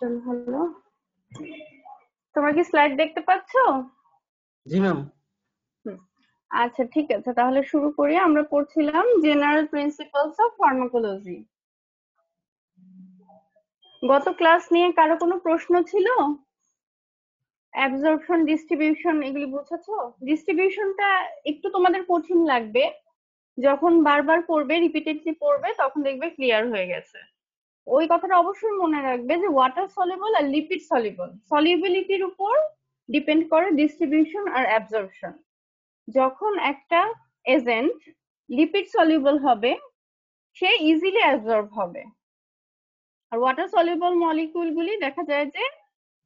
Hello, তোমরা কি slide দেখতে পাচ্ছো? জি ম্যাম। আচ্ছা, ঠিক আছে, তাহলে শুরু করি। আমরা পড়ছিলাম জেনারেল প্রিন্সিপালস অফ ফার্মাকোলজি। গত ক্লাস নিয়ে কারো কোনো প্রশ্ন ছিল? অ্যাবজর্পশন, ডিস্ট্রিবিউশন এগুলি বুঝেছো? ডিস্ট্রিবিউশনটা একটু তোমাদের কঠিন লাগবে, যখন বারবার পড়বে, রিপিটেডলি পড়বে, তখন দেখবে ক্লিয়ার হয়ে গেছে। ওই কথাটা অবশ্যই মনে রাখবে যে ওয়াটার সলিবল আর লিপিড সলিবল, সলিবিলিটির উপর ডিপেন্ড করে ডিস্ট্রিবিউশন আর অ্যাবজর্পশন। যখন একটা এজেন্ট লিপিড সলিউবল হবে, সে ইজিলি অ্যাবজর্ব হবে। আর ওয়াটার সলিউবল মলিকিউল গুলি দেখা যায় যে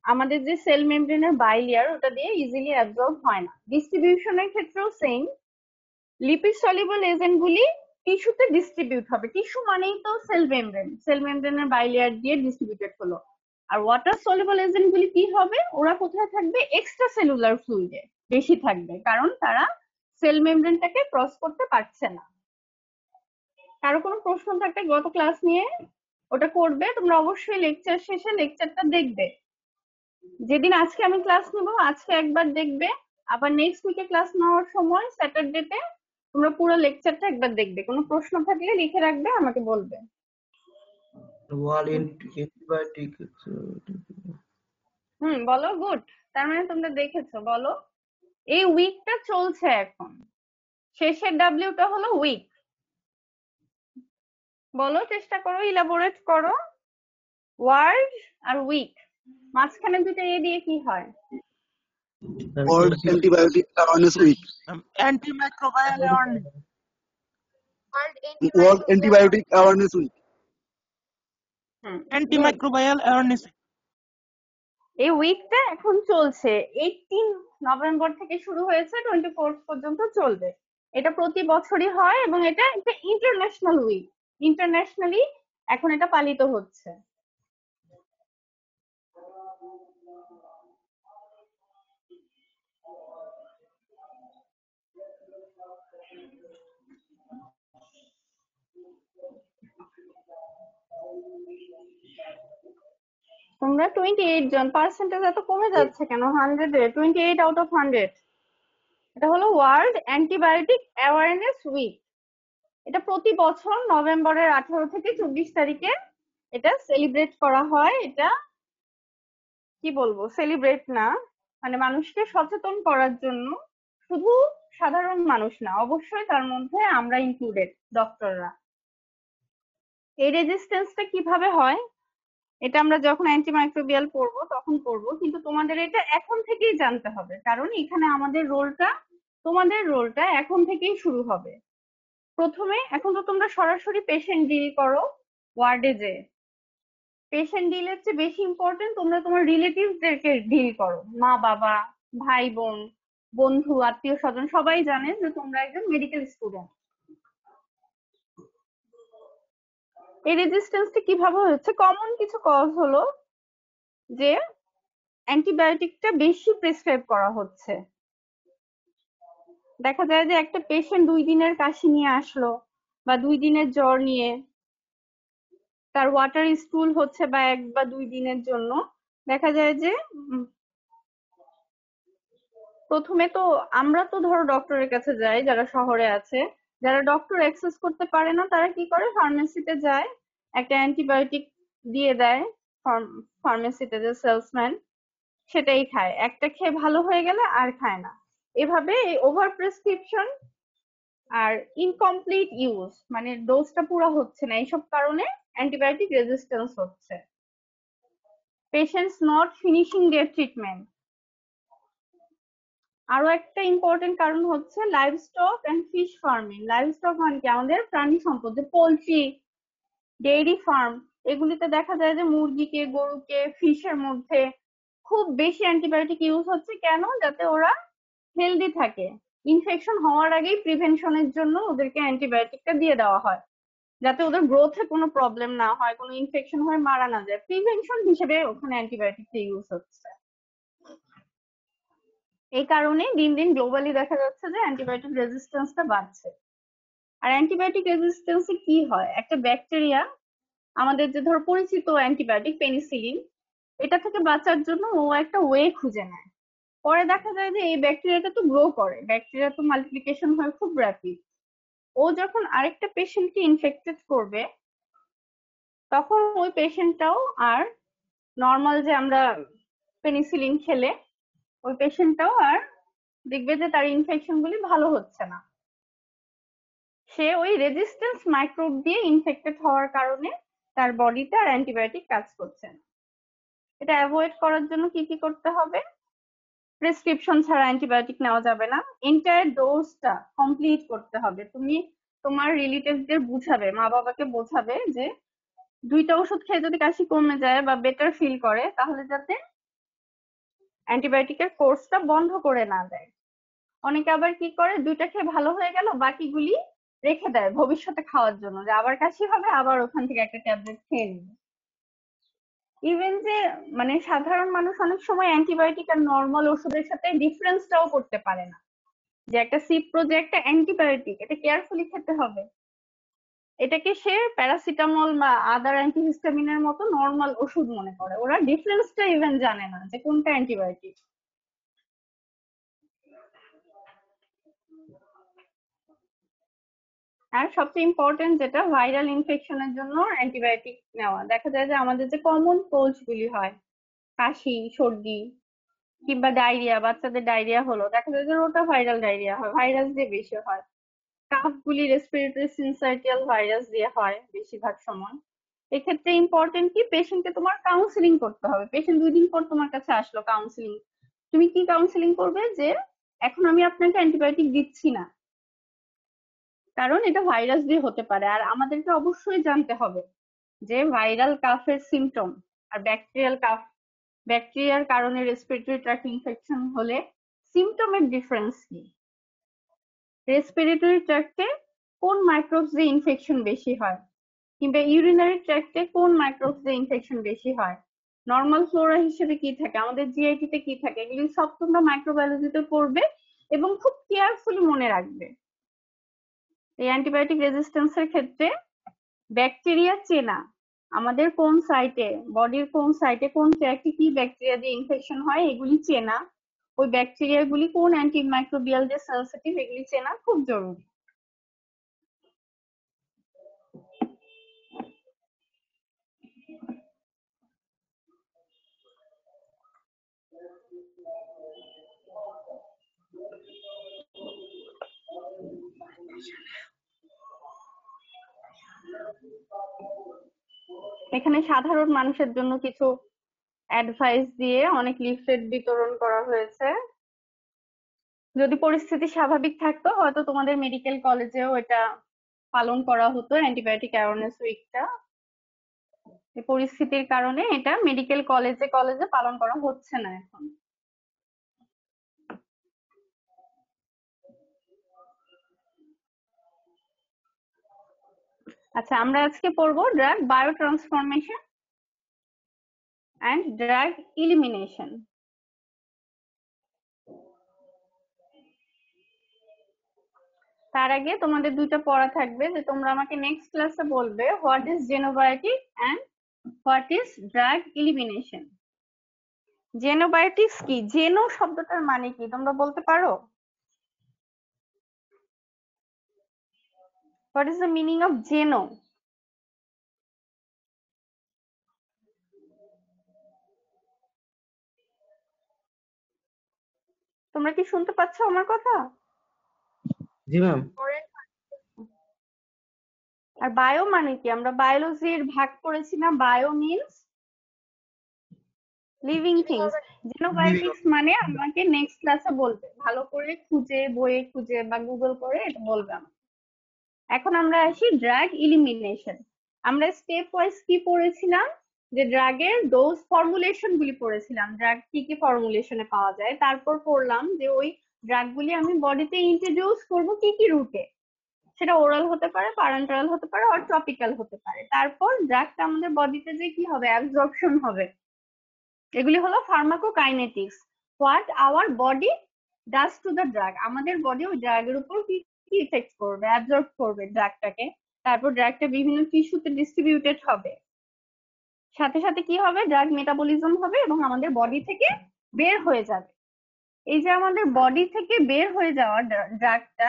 আমাদের যে সেল মেমব্রেনের বাইলিয়ার, ওটা দিয়ে ইজিলি অ্যাবজর্ব হয় না। ডিস্ট্রিবিউশনের ক্ষেত্রেও সেম। লিপিড সলিউবল এজেন্ট গুলি টিস্যুতে ডিস্ট্রিবিউট হবে। টিস্যু মানেই তো সেল মেমব্রেন, সেল মেমব্রেনের বাইলিয়ার দিয়ে ডিস্ট্রিবিউটেড হলো। আর ওয়াটার সলিউবল এজেন্ট গুলি কি হবে? ওরা কোথায় থাকবে? এক্সট্রা সেলুলার ফ্লুইডে বেশি থাকবে, কারণ তারা সেল মেমব্রেনটাকে ক্রস করতে পারছে না। কারো কোনো প্রশ্ন থাকলে গত ক্লাস নিয়ে ওটা করবে। তোমরা অবশ্যই লেকচার শেষে লেকচারটা দেখবে। যেদিন আজকে আমি ক্লাস নিব, আজকে একবার দেখবে, আবার নেক্সট উইকে ক্লাস নেওয়ার সময় স্যাটারডেতে তোমরা পুরো লেকচারটা একবার দেখবে। কোনো প্রশ্ন থাকলে লিখে রাখবে, আমাকে বলবে। ওয়াল অ্যান্টিবায়োটিক। বলো। গুড, তার মানে তোমরা দেখেছো। বলো, এই উইকটা চলছে এখন, শেষের ডাব্লিউটা হলো উইক। বলো, চেষ্টা করো, ইলাবোরেট করো। ওয়ার্ড আর উইক, মাঝখানে দুটো এ দিয়ে কি হয়? World Antibiotic Awareness Week. Antimicrobial awareness. World Antibiotic Awareness Week. Antimicrobial awareness. এই উইকটা এখন চলছে, 18 নভেম্বর থেকে শুরু হয়েছে, 24 পর্যন্ত চলবে। এটা প্রতি বছরই হয় এবং এটা একটা ইন্টারন্যাশনাল উইক। ইন্টারন্যাশনালি এখন এটা পালিত হচ্ছে। তোমরা 28 জন, পার্সেন্টেজ এত কমে যাচ্ছে কেন? 100-এ 28 আউট অফ 100। এটা হলো ওয়ার্ল্ড অ্যান্টিবায়োটিক অ্যাওয়ারনেস উইক। এটা প্রতি বছর নভেম্বরের 18 থেকে 24 তারিখে এটা সেলিব্রেট করা হয়। এটা কি বলবো, সেলিব্রেট না, মানে মানুষকে সচেতন করার জন্য। শুধু সাধারণ মানুষ না, অবশ্যই তার মধ্যে আমরা ইনক্লুডেড, ডক্টররা। এই রেজিস্ট্যান্সটা কিভাবে হয় এটা আমরা যখন অ্যান্টিমাইক্রোবিয়াল পড়বো তখন পড়বো, কিন্তু তোমাদের এটা এখন থেকেই জানতে হবে, কারণ এখানে আমাদের রোলটা, তোমাদের রোলটা এখন থেকেই শুরু হবে। প্রথমে, এখন তো তোমরা সরাসরি পেশেন্ট ডিল করো ওয়ার্ডে যে। পেশেন্ট ডিলের চেয়ে বেশি ইম্পর্টেন্ট তোমরা তোমার রিলেটিভসদেরকে ডিল করো। মা বাবা, ভাই বোন, বন্ধু, আত্মীয় স্বজন সবাই জানে যে তোমরা একজন মেডিকেল স্টুডেন্ট। এই রেজিস্ট্যান্সটা কিভাবে হচ্ছে? কমন কিছু কজ হলো যে অ্যান্টিবায়োটিকটা বেশি প্রেসক্রাইব করা হচ্ছে। দেখা যায় যে একটা পেশেন্ট 2 দিনের কাশি নিয়ে আসলো বা 2 দিনের জ্বর নিয়ে, তার ওয়াটার স্টুল হচ্ছে বা 1 বা 2 দিনের জন্য। দেখা যায় যে প্রথমে তো আমরা তো ধরো ডক্টরের কাছে যাই, যারা শহরে আছে। যারা ডক্টর অ্যাক্সেস করতে পারে না, তারা কি করে? ফার্মেসিতে যায়, একটা অ্যান্টিবায়োটিক দিয়ে দেয় ফার্মেসিতে যে সেলসম্যান, সেটাই খায়। একটা খেয়ে ভালো হয়ে গেলে আর খায় না। এভাবে ওভার প্রেসক্রিপশন আর ইনকমপ্লিট ইউজ, মানে ডোজটা পুরো হচ্ছে না, এইসব কারণে অ্যান্টিবায়োটিক রেজিস্ট্যান্স হচ্ছে। Patients not finishing their treatment. আরো একটা ইম্পর্টেন্ট কারণ হচ্ছে livestock and fish farming. Livestock মানে কি? আমাদের প্রাণী সম্পদ, যে পোলট্রি, ডেইরি ফার্ম, এগুলিতে দেখা যায় যে মুরগিকে, গরুকে, ফিশের মধ্যে খুব বেশি অ্যান্টিবায়োটিক ইউজ হচ্ছে। কেন? যাতে ওরা হেলদি থাকে। ইনফেকশন হওয়ার আগেই প্রিভেনশনের জন্য ওদেরকে অ্যান্টিবায়োটিকটা দিয়ে দেওয়া হয়, যাতে ওদের গ্রোথে কোনো প্রবলেম না হয়, কোনো ইনফেকশন হয়ে মারা না যায়। প্রিভেনশন হিসেবে ওখানে অ্যান্টিবায়োটিকটা ইউজ হচ্ছে। এই কারণে দিন দিন গ্লোবালি দেখা যাচ্ছে যে অ্যান্টিবায়োটিক রেজিস্ট্যান্সটা বাড়ছে। আর অ্যান্টিবায়োটিক রেজিস্ট্যান্সে কি হয়? একটা ব্যাকটেরিয়া, আমাদের যে ধরো পরিচিত অ্যান্টিবায়োটিক পেনিসিলিন, এটা থেকে বাঁচার জন্য ও একটা ওয়ে খুঁজে নেয়। পরে দেখা যায় যে এই ব্যাকটেরিয়াটা তো গ্রো করে, ব্যাকটেরিয়া তো মাল্টিপ্লিকেশন হয় খুব র্যাপিড। ও যখন আরেকটা পেশেন্টকে ইনফেক্টেড করবে, তখন ওই পেশেন্টটাও আর নর্মাল যে আমরা পেনিসিলিন খেলে ওই পেশেন্টটাও আর দেখবে যে তার ইনফেকশন গুলি ভালো হচ্ছে না। সে ওই রেজিস্ট্যান্স মাইক্রোব দিয়ে ইনফেক্টেড হওয়ার কারণে তার বডিতে আর অ্যান্টিবায়োটিক কাজ করছে না। এটা অ্যাভয়েড করার জন্য কি কি করতে হবে? প্রেসক্রিপশন ছাড়া অ্যান্টিবায়োটিক নেওয়া যাবে না। এন্টায়ার ডোজটা কমপ্লিট করতে হবে। তুমি তোমার রিলেটিভদের বুঝাবে, মা বাবাকে বোঝাবে যে 2টা ওষুধ খেয়ে যদি কাশি কমে যায় বা বেটার ফিল করে, তাহলে যাতে অ্যান্টিবায়োটিকের কোর্সটা বন্ধ করে না দেয়। অনেকে আবার কি করে, 2টা খেয়ে ভালো হয়ে গেল, বাকিগুলি রেখে দেয় ভবিষ্যতে খাওয়ার জন্য, যে আবার কাশি হবে আবার ওখান থেকে একটা ট্যাবলেট খেয়ে নিবে। ইভেন যে মানে সাধারণ মানুষ অনেক সময় অ্যান্টিবায়োটিক আর নর্মাল ওষুধের সাথে ডিফারেন্সটাও করতে পারে না, যে একটা সিপ্রো যে একটা অ্যান্টিবায়োটিক, এটা কেয়ারফুলি খেতে হবে। এটাকে সে প্যারাসিটামল বা আদার অ্যান্টিহিস্টামিনের মতো নর্মাল ওষুধ মনে করে। ওরা ডিফারেন্সটা ইভেন জানে না যে কোনটা অ্যান্টিবায়োটিক। আর সবচেয়ে ইম্পর্টেন্ট যেটা, ভাইরাল ইনফেকশনের জন্য অ্যান্টিবায়োটিক নেওয়া। দেখা যায় যে আমাদের যে কমন কোল্ড গুলি হয়, কাশি, সর্দি কিংবা ডায়রিয়া, বাচ্চাদের ডায়রিয়া হলো, দেখা যায় যে রোটা ভাইরাল ডায়রিয়া হয়, ভাইরাস দিয়ে বেশি হয়। কাফ গুলি রেসপিরেটরি সিনসাইটিয়াল ভাইরাস দিয়ে হয় বেশিরভাগ সময়। এক্ষেত্রে ইম্পর্টেন্ট কি, পেশেন্টকে তোমার কাউন্সিলিং করতে হবে। পেশেন্ট 2 দিন পর তোমার কাছে আসলো কাউন্সিলিং, তুমি কি কাউন্সিলিং করবে? যে এখন আমি আপনাকে অ্যান্টিবায়োটিক দিচ্ছি না, কারণ এটা ভাইরাস দিয়ে হতে পারে। আর আমাদেরকে অবশ্যই জানতে হবে যে ভাইরাল কাফের সিমটম আর ব্যাকটেরিয়াল কাফ, ব্যাকটেরিয়ার কারণে রেসপিরেটরি ট্র্যাক্ট ইনফেকশন হলে সিমটমের ডিফারেন্স কি। রেসপিরেটরি ট্র্যাক্টে কোন মাইক্রোবস দিয়ে ইনফেকশন বেশি হয়, কিংবা ইউরিনারি ট্র্যাক্টে কোন মাইক্রোবস দিয়ে ইনফেকশন বেশি হয়, নর্মাল ফ্লোরা হিসেবে কি থাকে, আমাদের জিআইটি তে কি থাকে, এগুলি সব তোমরা মাইক্রোবায়োলজিতে পড়বে এবং খুব কেয়ারফুলি মনে রাখবে। এই অ্যান্টিবায়োটিক রেজিস্ট্যান্সের ক্ষেত্রে ব্যাকটেরিয়া চেনা, আমাদের কোন সাইটে, বডির কোন সাইটে কোন ট্র্যাক্টে কি ব্যাকটেরিয়া দিয়ে ইনফেকশন হয় এগুলি চেনা, ওই ব্যাকটেরিয়া গুলি কোন অ্যান্টিমাইক্রোবিয়াল যে সেনসিটিভ এগুলি চেনা খুব জরুরি। এখানে সাধারণ মানুষের জন্য কিছু অ্যাডভাইস দিয়ে অনেক লিফলেট বিতরণ করা হয়েছে। যদি পরিস্থিতি স্বাভাবিক থাকতো হয়তো তোমাদের মেডিকেল কলেজেও এটা পালন করা হতো, অ্যান্টিবায়োটিক অ্যাওয়ারনেস উইকটা। এই পরিস্থিতির কারণে এটা মেডিকেল কলেজে কলেজে পালন করা হচ্ছে না এখন। আচ্ছা, আমরা আজকে পড়বো drug biotransformation and drug elimination. তার আগে তোমাদের 2টা পড়া থাকবে, যে তোমরা আমাকে নেক্সট ক্লাসে বলবে what is xenobiotic and what is drug elimination. Xenobiotics কি, জেনো শব্দটার মানে কি তোমরা বলতে পারো? What is the meaning of xeno? তোমরা কি শুনতে পাচ্ছ আমার কথা? জি ম্যাম। আর বায়ো মানে কি? আমরা বায়োলজির ভাগ করেছি না, বায়ো মিনস লিভিং থিংস। জেনোবায়োটিক্স মানে আমাকে নেক্সট ক্লাসে বলবে, ভালো করে খুঁজে বইয়ে খুঁজে বা গুগল করে এটা বলবে আমাকে। এখন আমরা আসি ড্রাগ ইলিমিনেশন। আমরা স্টেপ ওয়াইজ কি পড়েছিলাম, যে ড্রাগের ডোজ ফর্মুলেশন গুলি পড়েছিলাম, ড্রাগ কি কি ফর্মুলেশনে পাওয়া যায়। তারপর পড়লাম যে ওই ড্রাগ গুলি আমি বডিতে ইন্ট্রোডিউস করব কি কি রুটে, সেটা ওরাল হতে পারে, প্যারেন্টারাল হতে পারে, আর টপিক্যাল হতে পারে। তারপর ড্রাগটা আমাদের বডিতে যে কি হবে, অ্যাবজর্পশন হবে। এগুলি হলো pharmacokinetics, what our body does to the drug. আমাদের বডি ওই ড্রাগের উপর কি কি ইফেক্ট করবে, অ্যাবজর্ব করবে ড্রাগটাকে। তারপর ড্রাগটা বিভিন্ন টিস্যুতে ডিস্ট্রিবিউটেড হবে। সাথে সাথে কি হবে, ড্রাগ মেটাবলিজম হবে এবং আমাদের বডি থেকে বের হয়ে যাবে। এই যে আমাদের বডি থেকে বের হয়ে যাওয়া ড্রাগটা,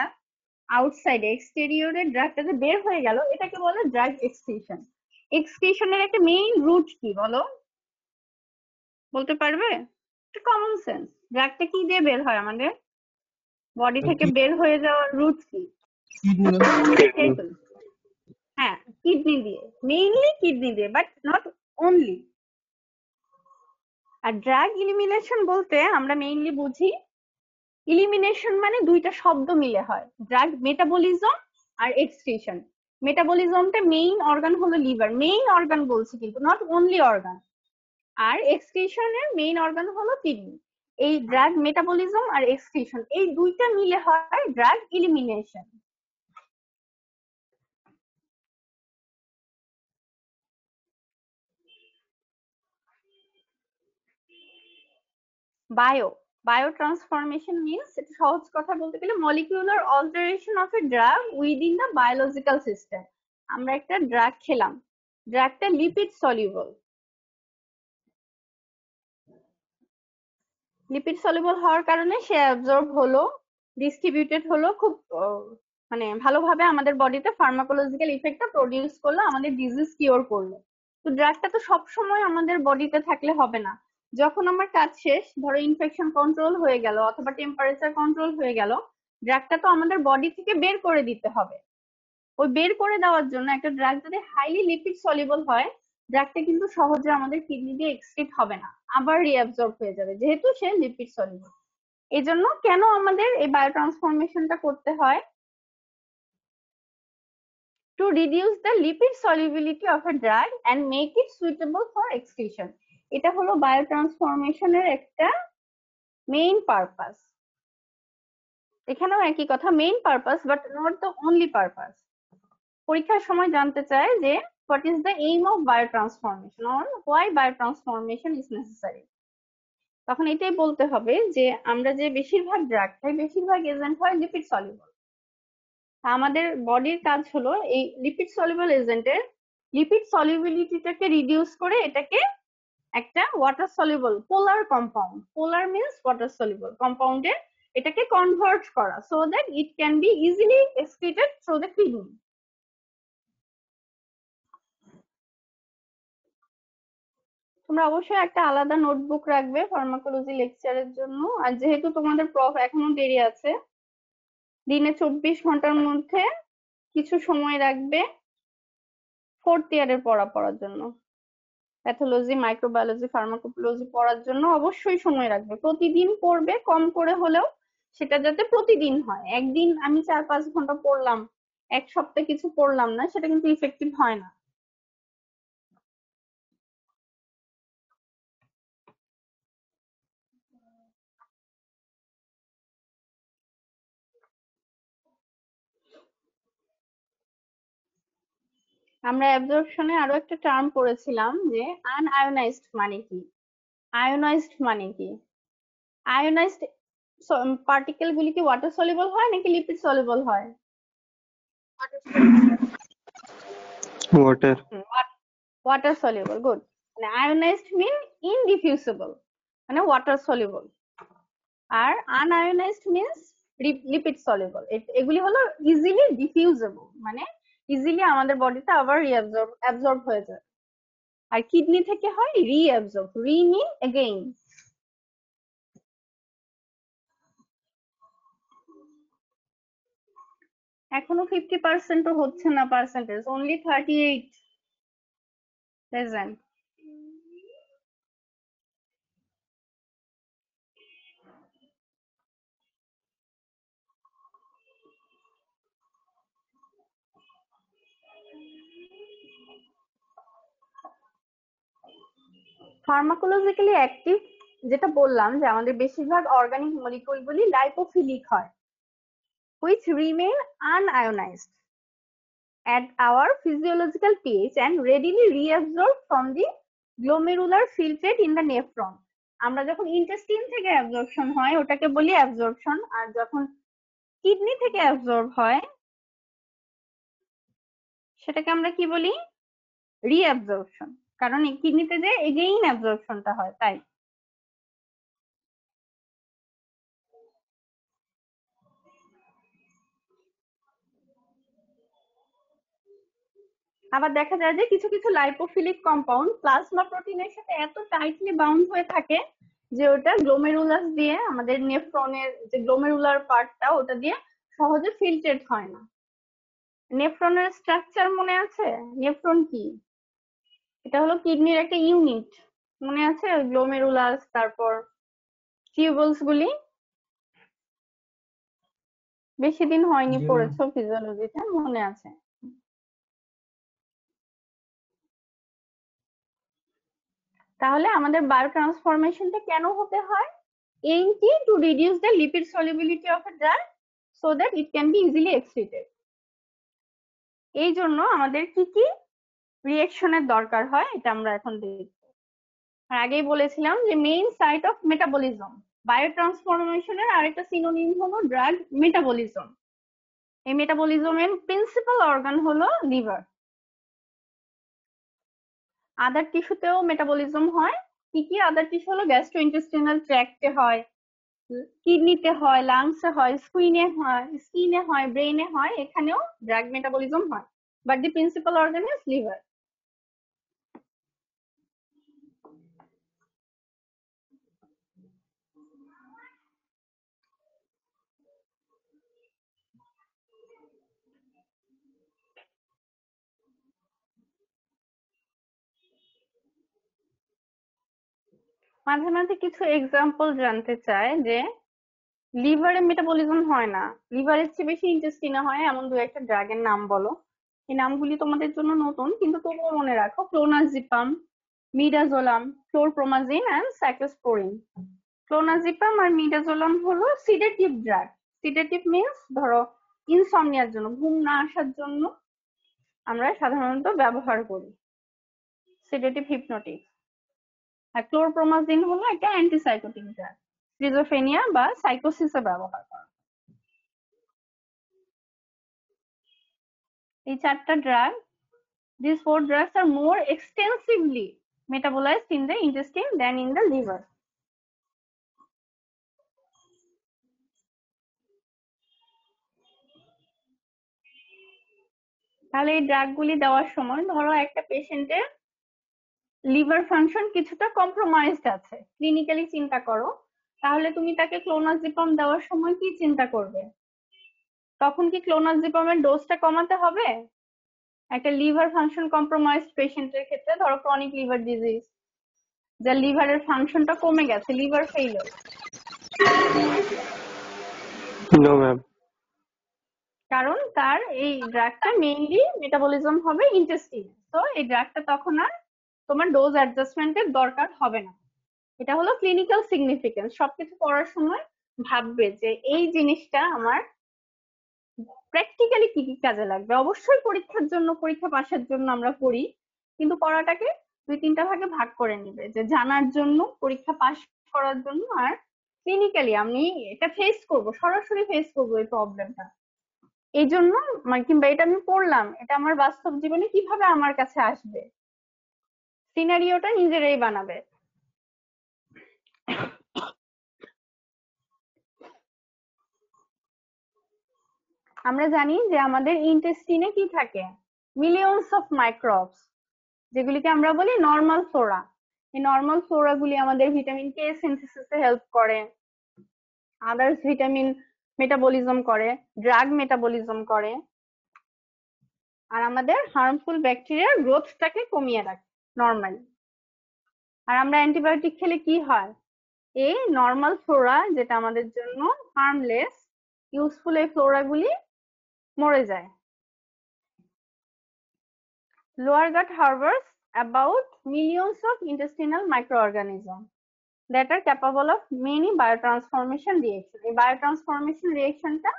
আউটসাইডে এক্সটেরিয়রে ড্রাগটা যে বের হয়ে গেল, এটাকে বলে ড্রাগ এক্সক্রিশন। এক্সক্রিশনের একটা মেইন রুট কি বলো, বলতে পারবে? কমন সেন্স, ড্রাগটা কি দিয়ে বের হয় আমাদের বডি থেকে বের হয়ে যাওয়ার রুট কি? হ্যাঁ, কিডনি দিয়ে, মেইনলি কিডনি দিয়ে, বাট নট অনলি। আর ড্রাগ ইলিমিনেশন বলতে আমরা মেইনলি বুঝি, ইলিমিনেশন মানে দুইটা শব্দ মিলে হয়, ড্রাগ মেটাবলিজম আর এক্সক্রিশন। মেটাবলিজমটা মেইন অর্গান হলো লিভার, মেইন অর্গান বলছি কিন্তু নট অনলি অর্গান। আর এক্সক্রিশনের মেইন অর্গান হলো কিডনি। এই ড্রাগ মেটাবলিজম আর এক্সক্রিশন এই দুইটা মিলে হয় drug elimination. Biotransformation means, এটা সহজ কথা বলতে গেলে molecular alteration of a drug within the biological system. আমরা একটা ড্রাগ খেলাম, ড্রাগটা লিপিড সলিউবল, লিপিড সলিউবল হওয়ার কারণে সে অ্যাবজর্ব হলো, ডিস্ট্রিবিউটেড হলো, খুব মানে ভালোভাবে আমাদের বডিতে ফার্মাকোলজিক্যাল ইফেক্টটা প্রডিউস করলো, আমাদের ডিজিজ কিওর করলো। তো ড্রাগটা তো সবসময় আমাদের বডিতে থাকলে হবে না। যখন আমার কাজ শেষ, ধরো ইনফেকশন কন্ট্রোল হয়ে গেল অথবা টেম্পারেচার কন্ট্রোল হয়ে গেল, ড্রাগটা তো আমাদের বডি থেকে বের করে দিতে হবে। ওই বের করে দেওয়ার জন্য একটা ড্রাগ যদি হাইলি লিপিড সলিউবল হয়, ড্রাগটা কিন্তু সহজে আমাদের কিডনি দিয়ে এক্সক্রিট হবে না, আবার রিঅ্যাবজর্ব হয়ে যাবে, যেহেতু সে লিপিড সলিউবল। এই জন্য কেন আমাদের এই বায়ো ট্রান্সফরমেশনটা করতে হয়? To reduce the lipid solubility of a drug and make it suitable for excretion. এটা হলো বায়ো ট্রান্সফরমেশনের একটা মেইন পারপাস। এখানেও একই কথা, main purpose but not the only purpose. পরীক্ষার সময় জানতে চায় যে what is the aim of biotransformation or why biotransformation is necessary। তখন এটাই বলতে হবে যে আমরা যে বেশিরভাগ ড্রাগ খাই, বেশিরভাগ এজেন্ট হয় লিপিড সলিউবল। আমাদের বডির কাজ হলো এই লিপিড সলিউবল এজেন্টের লিপিড সলিউবিলিটিটাকে রিডিউস করে এটাকে একটা ওয়াটার সলিউবল পোলার কম্পাউন্ড, পোলার মিন্স ওয়াটার সলিউবল কম্পাউন্ডে এটাকে কনভার্ট করা, so that it can be easily excreted through the kidney. তোমরা অবশ্যই একটা আলাদা নোটবুক রাখবে ফার্মাকোলজি লেকচারের জন্য। আর যেহেতু তোমাদের এখনো দেরি আছে, দিনে 24 ঘন্টার মধ্যে কিছু সময় রাখবে 4th ইয়ারের পড়ার জন্য। প্যাথোলজি, মাইক্রোবায়োলজি, ফার্মাকোলজি পড়ার জন্য অবশ্যই সময় রাখবে, প্রতিদিন পড়বে, কম করে হলেও সেটা যাতে প্রতিদিন হয়। একদিন আমি 4-5 ঘন্টা পড়লাম, এক সপ্তাহ কিছু পড়লাম না, সেটা কিন্তু ইফেক্টিভ হয় না। আমরা অ্যাবজর্পশনে আরো একটা টার্ম পড়েছিলাম যে আনআয়োনাইজড মানে কি। আয়োনাইজড মানে কি? আয়োনাইজড পার্টিকেল গুলি কি ওয়াটার সলিউবল হয় নাকি লিপিড সলিউবল হয়? ওয়াটার। Water soluble, good. মানে আয়োনাইজড মিন ইনডিফিউসিবল, মানে ওয়াটার সলিউবল। আর আনআয়োনাইজড মিন্স লিপিড সলিউবল। এগুলি হলো ইজিলি ডিফিউজেবল, মানে ইজিলি আমাদের বডিতে আবার অ্যাবজর্ব হয়ে যায়। আর কিডনি থেকে হয় রিঅ্যাবজর্ব, রি মিন এগেইন। এখনো 50% হচ্ছে না পার্সেন্টেজ, অনলি 38%। ফার্মাকোলজিক্যালি অ্যাক্টিভ যেটা বললাম যে আমাদের বেশিরভাগ অর্গানিক মলিকিউলগুলি লাইপোফিলিক হয়, which remain unionized at our physiological pH and readily reabsorbed from the glomerular filtrate in the nephron. আমরা যখন ইন্টেস্টিন থেকে অ্যাবজর্পশন হয় ওটাকে বলি অ্যাবজর্পশন, আর যখন কিডনি থেকে অ্যাবজর্ব হয় সেটাকে আমরা কি বলি? রিঅ্যাবজর্পশন। কারণ এই কিডনিতে যে এগেইন অ্যাবজর্পশনটা হয় তাই। আবার দেখা যায় যে কিছু কিছু লাইপোফিলিক কম্পাউন্ড প্লাজমা প্রোটিনের সাথে এত টাইটলি বাউন্ড হয়ে থাকে যে ওটা গ্লোমেরুলাস দিয়ে আমাদের নেফ্রনের যে গ্লোমেরুলার পার্টটা ওটা দিয়ে সহজে ফিল্ট্রেট হয় না। নেফ্রনের স্ট্রাকচার মনে আছে? নেফ্রন কি? এটা হলো কিডনির একটা ইউনিট, মনে আছে? গ্লোমেরুলাস, তারপর টিউবুলস গুলি বেশি দিন হয়নি জি ম্যাম। পড়েছো ফিজিওলজিতে, মনে আছে? তাহলে আমাদের বায়ো ট্রান্সফরমেশনটা কেন হতে হয়? aim কি? To reduce the lipid solubility of a drug so that it can be easily excreted. এই জন্য আমাদের কি কি রিঅ্যাকশনের দরকার হয় এটা আমরা এখন দেখব। আর আগেই বলেছিলাম যে মেইন সাইট অফ মেটাবলিজম, বায়ো ট্রান্সফরমেশনের আরেকটা সিনোনিম হলো ড্রাগ মেটাবলিজম। এই মেটাবলিজমের প্রিন্সিপাল অর্গান হলো লিভার। আদার টিস্যুতেও মেটাবলিজম হয়। কি কি আদার টিস্যু? হলো গ্যাস্ট্রোইন্টেস্টিনাল ট্র্যাক্টে হয়, কিডনিতে হয়, লাংসে হয়, স্কিনে হয়, ব্রেইনে হয়, এখানেও ড্রাগ মেটাবলিজম হয়, but the principal organ is liver. মাঝে মাঝে কিছু এক্সাম্পল জানতে চায় যে লিভারে মেটাবলিজম হয় না, লিভারের চেয়ে বেশি ইন্টেস্টিনে হয়, এমন দু একটা ড্রাগের নাম বলো। এই নামগুলি তোমাদের জন্য নতুন, কিন্তু তবুও মনে রাখো: clonazepam, midazolam, chlorpromazine and cyclosporine. Clonazepam আর মিডাজোলাম হলো সিডেটিভ ড্রাগ। সিডেটিভ মিন্স ধরো ইনসমনিয়ার জন্য, ঘুম না আসার জন্য আমরা সাধারণত ব্যবহার করি সিডেটিভ হিপনোটিক। আর ক্লোরপ্রোমাজিন হলো একটা অ্যান্টিসাইকোটিক ড্রাগ, স্কিজোফ্রেনিয়া বা সাইকোসিসে ব্যবহার করা। এই চারটা drug, these four drugs are more extensively metabolized in the intestine than in the liver. তাহলে এই ড্রাগগুলি দেওয়ার সময় ধরো একটা পেশেন্টের লিভার ফাংশন কিছুটা কম্প্রোমাইজড আছে, ক্লিনিক্যালি চিন্তা করো, তাহলে তুমি তাকে ক্লোনাজিপাম দেওয়ার সময় কি চিন্তা করবে? তখন কি ক্লোনাজিপামের ডোজটা কমাতে হবে? একটা লিভার ফাংশন কম্প্রোমাইজড পেশেন্টের ক্ষেত্রে, ধরো ক্রনিক লিভার ডিজিজ, যার লিভারের ফাংশনটা কমে গেছে, লিভার ফেইলিওর, নো ম্যাম। কারণ তার এই ড্রাগটা মেইনলি মেটাবলিজম হবে ইন্টেস্টিনে, তো এই ড্রাগটা তখন আর তোমার ডোজ অ্যাডজাস্টমেন্টের দরকার হবে না। এটা হলো ক্লিনিক্যাল সিগনিফিকেন্স। সবকিছু করার সময় ভাববে যে এই জিনিসটা আমার প্র্যাকটিক্যালি কি কি কাজে লাগবে। অবশ্যই পরীক্ষার জন্য, পরীক্ষা পাশের জন্য আমরা করি, কিন্তু পড়াটাকে দুই তিনটা ভাগে ভাগ করে নিবে, যে জানার জন্য, পরীক্ষা পাস করার জন্য, আর ক্লিনিক্যালি আমি এটা ফেস করব, সরাসরি ফেস করবো এই প্রবলেমটা। এই জন্য কিংবা এটা আমি পড়লাম, এটা আমার বাস্তব জীবনে কিভাবে আমার কাছে আসবে, সিনারিওটা নিজেরাই বানাবে। আমরা জানি যে আমাদের ইন্টেস্টিনে কি থাকে? মিলিয়নস অফ মাইক্রোবস, যেগুলিকে আমরা বলি নর্মাল ফ্লোরা। এই নর্মাল ফ্লোরা গুলি আমাদের ভিটামিন কে সিনথেসিসে হেল্প করে, আদার্স ভিটামিন মেটাবলিজম করে, ড্রাগ মেটাবলিজম করে, আর আমাদের হার্মফুল ব্যাকটেরিয়ার গ্রোথটাকে কমিয়ে রাখে নর্মালি। আর আমরা অ্যান্টিবায়োটিক খেলে কি হয়? এই নর্মাল ফ্লোরা, যেটা আমাদের জন্য হার্মলেস, ইউজফুল, এই ফ্লোরা গুলি মরে যায়। Lower gut harbours about millions of intestinal microorganisms that are capable of many biotransformation reaction. এই biotransformation reactionটা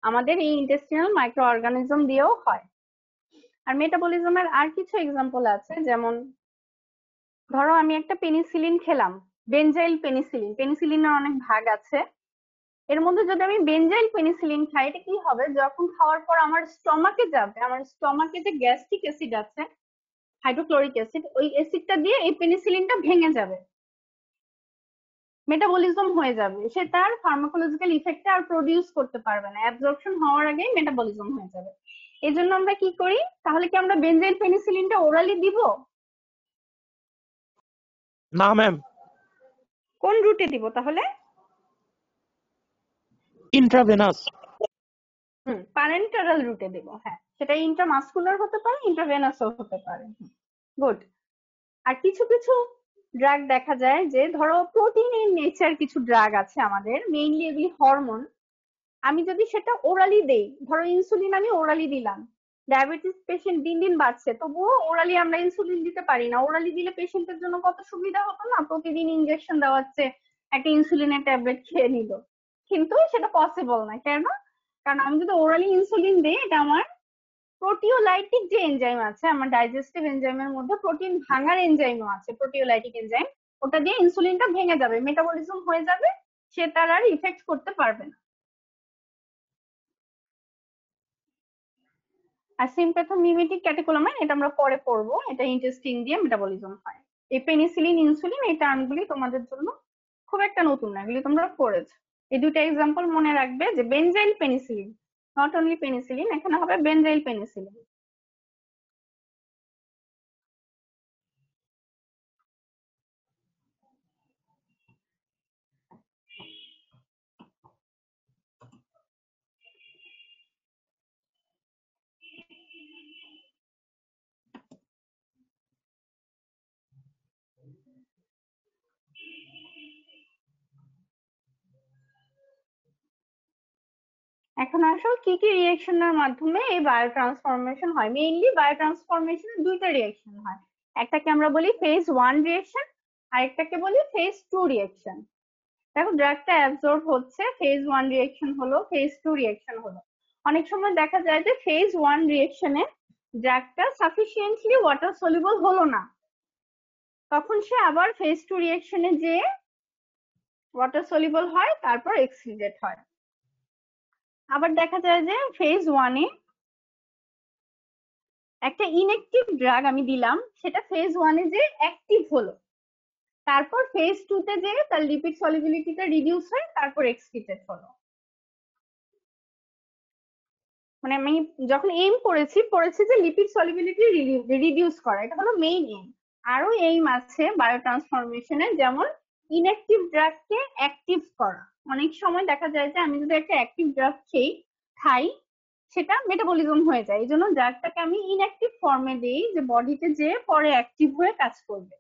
আমাদের এই ইন্টেস্টিনাল মাইক্রো অর্গানিজম দিয়েও হয়। আর মেটাবলিজমের আর কিছু এক্সাম্পল আছে, যেমন ধরো আমি একটা পেনিসিলিন খেলাম, বেনজাইল পেনিসিলিন, পেনিসিলিনের অনেক ভাগ আছে, এর মধ্যে যদি আমি বেনজাইল পেনিসিলিন খাই, এটা কি হবে? যখন খাওয়ার পর আমার স্টমাকে যাবে, আমার স্টমাকে যে গ্যাস্ট্রিক অ্যাসিড আছে, হাইড্রোক্লোরিক অ্যাসিড, ওই অ্যাসিডটা দিয়ে এই পেনিসিলিনটা ভেঙে যাবে, মেটাবলিজম হয়ে যাবে, সে তার ফার্মাকোলজিক্যাল ইফেক্টটা আর প্রডিউস করতে পারবে না, অ্যাবজর্পশন হওয়ার আগেই মেটাবলিজম হয়ে যাবে। এই জন্য আমরা কি করি, তাহলে কি আমরা বেনজাইল পেনিসিলিনটা ওরালি দিব? না ম্যাম, কোন রুটে দিব তাহলে? ইন্ট্রাভেনাস। প্যারেন্টারাল রুটে দেব, হ্যাঁ, সেটা ইন্ট্রামাসকুলার হতে পারে, ইন্ট্রাভেনাসও হতে পারে। গুড। আর কিছু কিছু ড্রাগ দেখা যায় যে, ধরো প্রোটিন ইন নেচার কিছু ড্রাগ আছে আমাদের, মেইনলি এগুলি হরমোন, আমি যদি সেটা ওরালি দেই, ধরো ইনসুলিন আমি ওরালি দিলাম, ডায়াবেটিস পেশেন্ট দিন দিন বাড়ছে, তবুও ওরালি আমরা ইনসুলিন দিতে পারি না। ওরালি দিলে পেশেন্টের জন্য কত সুবিধা হতো না, প্রতিদিন ইনজেকশন দেওয়াচ্ছে, একটা ইনসুলিনের ট্যাবলেট খেয়ে নিল, কিন্তু সেটা পসিবল না। কেন? কারণ আমি যদি ওরালি ইনসুলিন দিই, এটা আমার প্রোটিওলাইটিক যে এনজাইম আছে, আমার ডাইজেস্টিভ এনজাইমের মধ্যে প্রোটিন ভাঙার এনজাইমও আছে, প্রোটিওলাইটিক এনজাইম, ওটা দিয়ে ইনসুলিনটা ভেঙে যাবে, মেটাবলিজম হয়ে যাবে, সে তার আর ইফেক্ট করতে পারবে না। আর সিম্প্যাথোমিমেটিক ক্যাটেকোলামাইন, এটা আমরা পরে পড়বো, এটা ইন্টেস্টিন দিয়ে মেটাবলিজম হয়। এই পেনিসিলিন, ইনসুলিন, এই টার্মগুলি তোমাদের জন্য খুব একটা নতুন না, এগুলি তোমরা পড়েছো। এই দুটো এক্সাম্পল মনে রাখবে যে benzyl penicillin, not only penicillin, এখানে হবে বেনজাইল পেনিসিলিন। এখন আসো কি কি রিয়েকশনের মাধ্যমে এই বায়ো ট্রান্সফরমেশন হয়। মেইনলি বায়ো ট্রান্সফরমেশনের দুইটা রিয়েকশন হয়, একটাকে আমরা বলি ফেজ 1 রিয়েকশন, আর একটাকে বলি ফেজ 2 রিয়েকশন। দেখো ড্রাগটা অ্যাবজর্ব হচ্ছে, ফেজ 1 রিয়েকশন হলো, ফেজ 2 রিয়েকশন হলো। অনেক সময় দেখা যায় যে ফেজ 1 রিয়েকশনে ড্রাগটা সাফিসিয়েন্টলি ওয়াটার সলিউবল হলো না, তখন সে আবার ফেজ 2 রিয়েকশনে যে ওয়াটার সলিউবল হয়, তারপর এক্সিডেট হয়। আবার দেখা যায় যে ফেজ 1 এ একটা ইনঅ্যাক্টিভ ড্রাগ আমি দিলাম, সেটা ফেজ 1 এ যে অ্যাক্টিভ হলো, তারপর ফেজ 2 তে যে তার লিপিড সলিবিলিটিটা রিডিউস হয়, তারপর এক্সক্রিটেড হলো। মানে আমি যখন এইম পড়েছি যে লিপিড সলিবিলিটি রিডিউস করা, এটা হলো মেইন এইম। আরো এইম আছে বায়ো ট্রান্সফরমেশনে, যেমন ইনঅ্যাক্টিভ ড্রাগকে অ্যাক্টিভ করা। অনেক সময় দেখা যায় যে আমি যদি একটা অ্যাক্টিভ ড্রাগ খাই, সেটা মেটাবলিজম হয়ে যায়, এই জন্য ড্রাগটাকে আমি ইনঅ্যাক্টিভ ফর্মে দিই, যে বডিতে যে পরে অ্যাক্টিভ হয়ে কাজ করবে।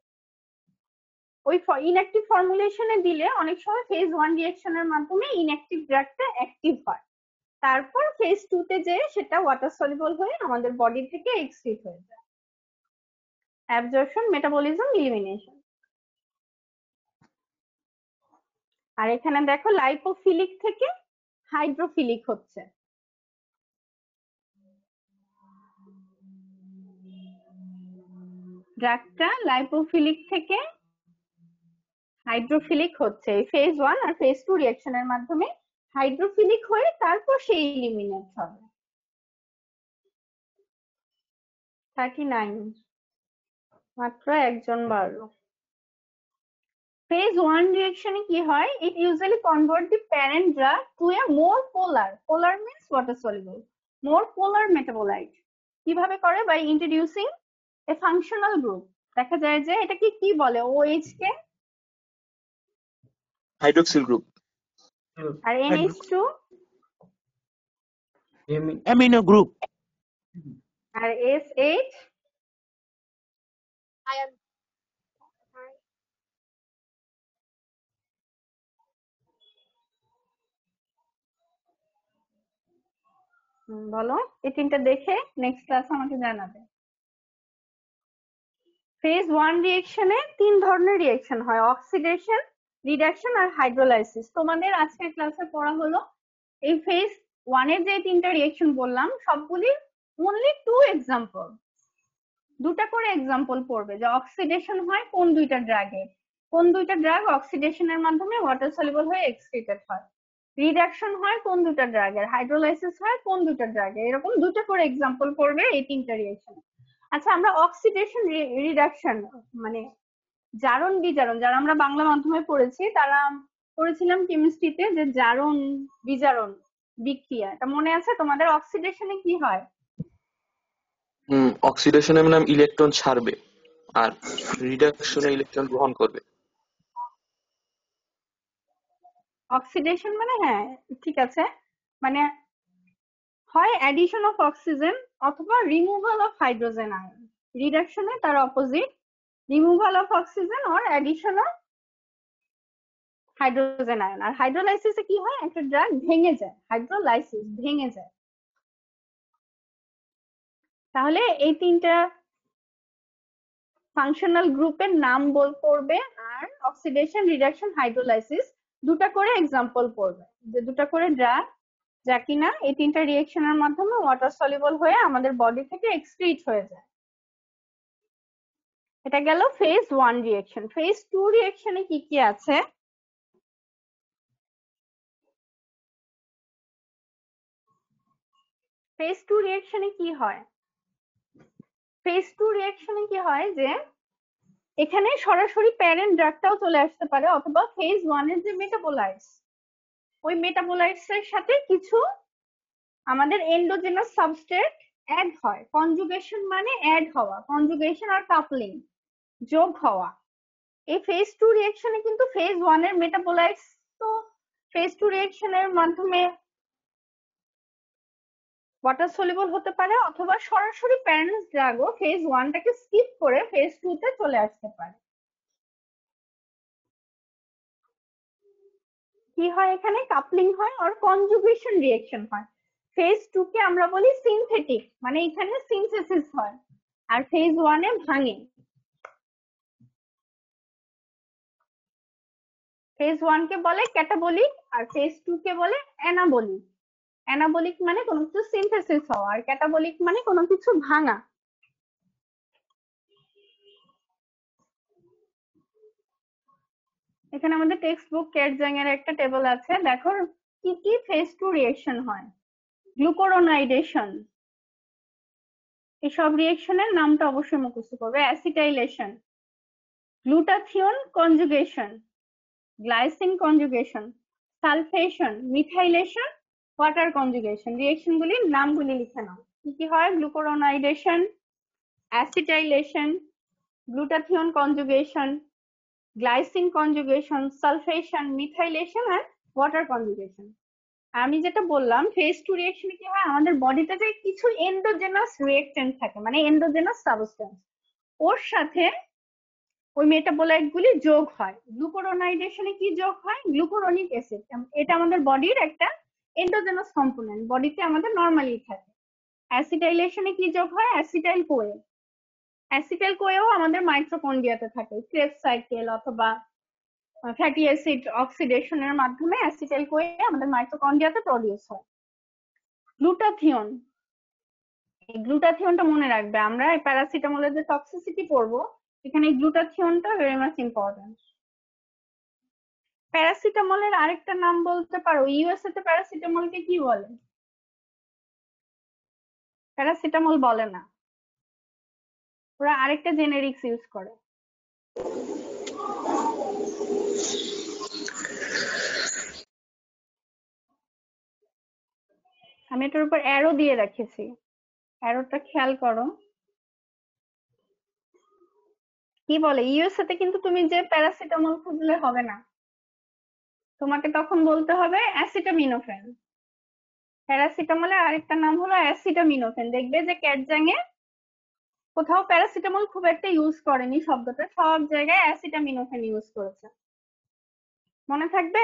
ওই ইনঅ্যাক্টিভ ফর্মুলেশনে দিলে অনেক সময় ফেজ 1 রিঅ্যাকশনের মাধ্যমে ইনঅ্যাক্টিভ ড্রাগটা অ্যাক্টিভ হয়, তারপর ফেজ 2 তে যে সেটা ওয়াটার সলিউবল হয়ে আমাদের বডি থেকে এক্সক্রিট হয়ে যায়। Absorption, metabolism, elimination. আর এখানে দেখো লাইপোফিলিক থেকে হাইড্রোফিলিক হচ্ছে। ড্রাগটা লাইপোফিলিক থেকে হাইড্রোফিলিক হচ্ছে এই ফেজ 1 আর ফেজ 2 রিঅ্যাকশনের মাধ্যমে হাইড্রোফিলিক হয়ে তারপর সে ইলিমিনেট হবে। 39, মাত্র একজন বাড়লো। Phase 1 reaction কি হয়? It usually convert the parent drug to a more polar. Polar means water soluble. More polar metabolite. কিভাবে করে? By introducing a functional group. দেখা যায় যে এটাকে কি বলে? OH কে হাইড্রোক্সিল গ্রুপ। আর NH2 অ্যামিনো গ্রুপ। আর SH বলো, এই তিনটা দেখে নেক্সট ক্লাস আমাকে জানাবে। ফেজ 1 রিঅ্যাকশনে 3 ধরনের রিঅ্যাকশন হয়, অক্সিডেশন, রিডাকশন আর হাইড্রোলাইসিস। তোমাদের আজকের ক্লাসে পড়া হলো এই ফেজ 1 এর যে তিনটা রিঅ্যাকশন বললাম, সবগুলি অনলি 2 এক্সাম্পল, দুটা করে এক্সাম্পল পড়বে যে অক্সিডেশন হয় কোন দুইটা ড্রাগে, কোন দুইটা ড্রাগ অক্সিডেশনের মাধ্যমে ওয়াটার সলিউবল হয়ে এক্সক্রিটেড হয়, রিডাকশন হয় কোন দুইটা ড্রাগের, হাইড্রোলাইসিস হয় কোন দুইটা ড্রাগে, এরকম দুটা করে এক্সাম্পল পড়বে এই তিনটা রিঅ্যাকশন। আচ্ছা, আমরা অক্সিডেশন রিডাকশন মানে জারণ বিজারণ, যারা আমরা বাংলা মাধ্যমে পড়েছি তারা পড়েছিলাম কেমিস্ট্রিতে যে জারণ বিজারণ বিক্রিয়া, এটা মনে আছে তোমাদের? অক্সিডেশনে কি হয়? অক্সিডেশনে ম্যাম ইলেকট্রন ছাড়বে আর রিডাকশনে ইলেকট্রন গ্রহণ করবে। অক্সিডেশন মানে হ্যাঁ ঠিক আছে, মানে হয় অ্যাডিশন অফ অক্সিজেন অথবা রিমুভাল অফ হাইড্রোজেন আয়ন। রিডাকশনে তার অপোজিট, removal of oxygen or addition of hydrogen ion. আর হাইড্রোলাইসিসে কি হয়, একটা ড্রাগ ভেঙে যায়, হাইড্রোলাইসিস ভেঙে যায়। তাহলে এই তিনটা ফাংশনাল গ্রুপের নাম পড়বে, আর অক্সিডেশন, রিডাকশন, হাইড্রোলাইসিস দুটা করে এক্সাম্পল পড়বে, যে দুটা করে ড্রাগ যা কিনা এই তিনটা রিয়েকশনের মাধ্যমে ওয়াটার সলিউবল হয়ে আমাদের বডি থেকে এক্সক্রিট হয়ে যায়। এটা গেল ফেজ 1 রিয়েকশন। ফেজ 2 রিয়েকশনে কি কি আছে? ফেজ 2 রিয়েকশনে কি হয়? ফেজ 2 রিয়েকশনে কি হয় যে এখানে সরাসরি প্যারেন্ট ড্রাগটাও চলে আসতে পারে, অথবা ফেজ 1 এর যে মেটাবোলাইটস, ওই মেটাবোলাইটস এর সাথে কিছু আমাদের এন্ডোজেনাস সাবস্ট্রেট অ্যাড হয়। কনজুগেশন মানে অ্যাড হওয়া, কনজুগেশন আর কাপলিং যোগ হওয়া। এই ফেজ 2 রিয়েকশনে কিন্তু ফেজ 1 এর মেটাবোলাইটস তো ফেজ 2 রিয়েকশনের মাধ্যমে ওয়াটার সলিউবল হতে পারে, অথবা সরাসরি প্যারেন্টস ড্রাগও ফেজ 1টাকে স্কিপ করে ফেজ 2 তে চলে আসতে পারে। কি হয় এখানে? কাপলিং হয় আর কনজুগেশন রিয়েকশন হয়। ফেজ 2 কে আমরা বলি সিনথেটিক, মানে এখানে সিনথেসিস হয়, আর ফেজ 1 এ ভাঙে। ফেজ 1 কে বলে ক্যাটাবলিক আর ফেজ 2 কে বলে অ্যানাবলিক। অ্যানাবলিক মানে কোনো কিছু সিনথেসিস হওয়া, আর ক্যাটাবলিক মানে কোনো কিছু ভাঙা। এখানে আমাদের টেক্সট বুক কেটজাং এর একটা টেবিল আছে, দেখো কি কি ফেজ 2 রিয়েকশন হয়। গ্লুকোরোনাইডেশন, এসব রিয়েকশনের নামটা অবশ্যই মুখস্থ করবে। Acetylation, glutathione conjugation, glycine conjugation, sulphation, methylation, water conjugation. রিয়েকশনগুলির নামগুলি লিখে নাও। কি কি হয়? Glucuronidation, acetylation, glutathione conjugation, glycine conjugation, sulphation, methylation আর ওয়াটার কনজুগেশন। আমি যেটা বললাম ফেজ 2 রিয়েকশনে কি হয়, আমাদের বডিতে কিছু এন্ডোজেনাস রিয়েক্টেন্ট থাকে, মানে এন্ডোজেনাস সাবস্টেন্স, ওর সাথে ওই মেটাবোলাইট গুলি যোগ হয়। গ্লুকোরোনাইডেশনে কি যোগ হয়? গ্লুকোরোনিক অ্যাসিড। এটা আমাদের বডির একটা এন্ডোজেনাস কম্পোনেন্ট, বডিতে আমাদের নরমালি থাকে। অ্যাসিটাইলেশনে কি যোগ হয়? Acetyl CoA. অ্যাসিটাইল কোয়েও আমাদের মাইটোকন্ড্রিয়াতে থাকে, ক্রেবস সাইকেল অথবা ফ্যাটি অ্যাসিড অক্সিডেশনের মাধ্যমে অ্যাসিটাইল কোয়ে আমাদের মাইটোকন্ড্রিয়াতে প্রডিউস হয়। গ্লুটাথিয়ন, এই গ্লুটাথিয়নটা মনে রাখবে, আমরা এই প্যারাসিটামলের যে টক্সিসিটি পড়বো এখানে গ্লুটাথিয়নটা ভেরি মাচ ইম্পর্টেন্ট। প্যারাসিটামলের আরেকটা নাম বলতে পারো? ইউএসএ তে প্যারাসিটামলকে কি বলে? প্যারাসিটামল বলে না, ওরা আরেকটা জেনেরিক্স ইউজ করে। আমি এটার উপর অ্যারো দিয়ে রেখেছি, অ্যারোটা খেয়াল করো। কি বলে ইউএসএ তে? কিন্তু তুমি যে প্যারাসিটামল খুঁজলে হবে না, তোমাকে তখন বলতে হবে অ্যাসিটামিনোফেন। প্যারাসিটামলের আরেকটা নাম হলো অ্যাসিটামিনোফেন। দেখবে যে কেটজাং এ কোথাও প্যারাসিটামল খুব একটা ইউজ করেনি শব্দটা, সব জায়গায় অ্যাসিটামিনোফেন ইউজ করেছে, মনে থাকবে।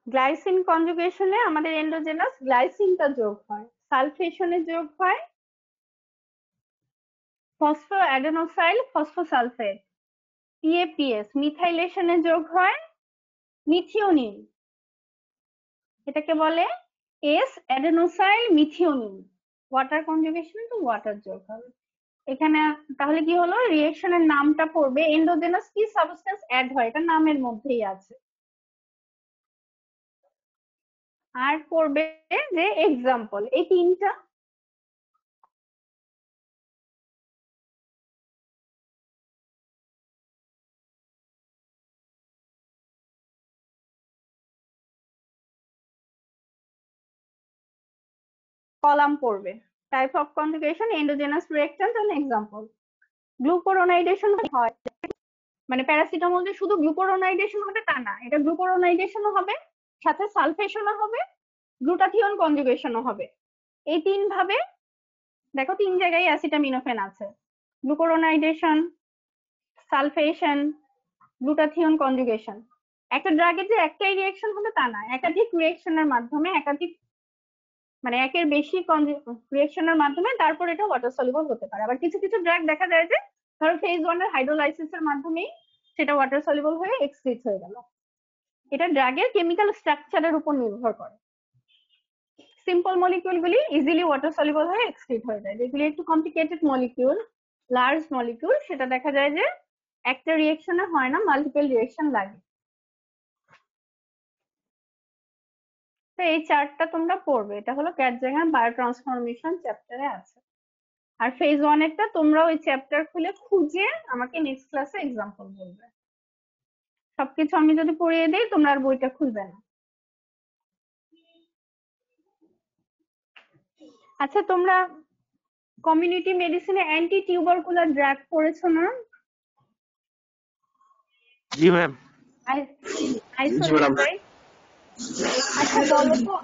গ্লাইসিন কনজুগেশনে আমাদের এন্ডোজেনাস গ্লাইসিনটা যোগ হয়, সালফেশনে যোগ হয় ফসফো অ্যাডেনোসাইল ফসফোসালফেট, পিএপিএস। মিথাইলেশনে যোগ হয় মিথিওনিন, এটাকে বলে এস অ্যাডেনোসাইল মিথিওনিন। ওয়াটার কনজুগেশনে তো ওয়াটার যোগ হবে এখানে। তাহলে কি হলো, রিয়েকশনের নামটা পড়বে, এন্ডোজেনাস কি সাবস্টেন্স অ্যাড হয় এটা নামের মধ্যেই আছে। আর পড়বে যে এক্সাম্পল, এই তিনটা কলাম পড়বে। Type of conjugation, endogenous reactant and example. Glucuronidation হয়, মানে প্যারাসিটামল যে শুধু গ্লুকোরোনাইডেশন হবে তা না, এটা গ্লুকোরোনাইডেশনও হবে, সাথে সালফেশনও হবে, গ্লুটাথিয়ন কনজুগেশনও হবে। এই তিন ভাবে দেখো, তিন জায়গায় অ্যাসিটামিনোফেন আছে। গ্লুকোরোনাইডেশন, সালফেশন, গ্লুটাথিয়ন কনজুগেশন। একটা ড্রাগের যে একটাই রিঅ্যাকশন হবে তা না, একাধিক রিঅ্যাকশনের মাধ্যমে, একাধিক মানে একের বেশি রিঅ্যাকশনের মাধ্যমে তারপর এটা ওয়াটার সলিউবল হতে পারে। আবার কিছু কিছু ড্রাগ দেখা যায় যে ধরো ফেজ 1 এর হাইড্রোলাইসিসের মাধ্যমেই সেটা ওয়াটার সলিউবল হয়ে এক্সক্রিট হয়ে গেল। এটা ড্রাগের কেমিক্যাল স্ট্রাকচারের উপর নির্ভর করে। সিম্পল মলিকিউলগুলি ইজিলি ওয়াটার সলিউবল হয়ে এক্সক্রিট হয়ে যায়। যেগুলি একটু কমপ্লিকেটেড মলিকিউল, লার্জ মলিকিউল, সেটা দেখা যায় যে একটা রিঅ্যাকশনে হয় না, মাল্টিপল রিঅ্যাকশন লাগে। তো এই চার্টটা তোমরা পড়বে, এটা হলো ক্যাটজাঙ্গার বায়োট্রান্সফরমেশন চ্যাপ্টারে আছে। আর ফেজ 1 এরটা তোমরা ওই চ্যাপ্টার খুলে খুঁজে আমাকে নেক্সট ক্লাসে এক্সাম্পল বলবে। সবকিছু আমি যদি পড়িয়ে দিই তোমরা আর বইটা খুলবে না। আচ্ছা, তোমরা কমিউনিটি মেডিসিনে অ্যান্টি টিউবারকুলার ড্রাগ পড়েছো না? জি ম্যাম। আইসোনিয়াজাইড। আচ্ছা বলো তো,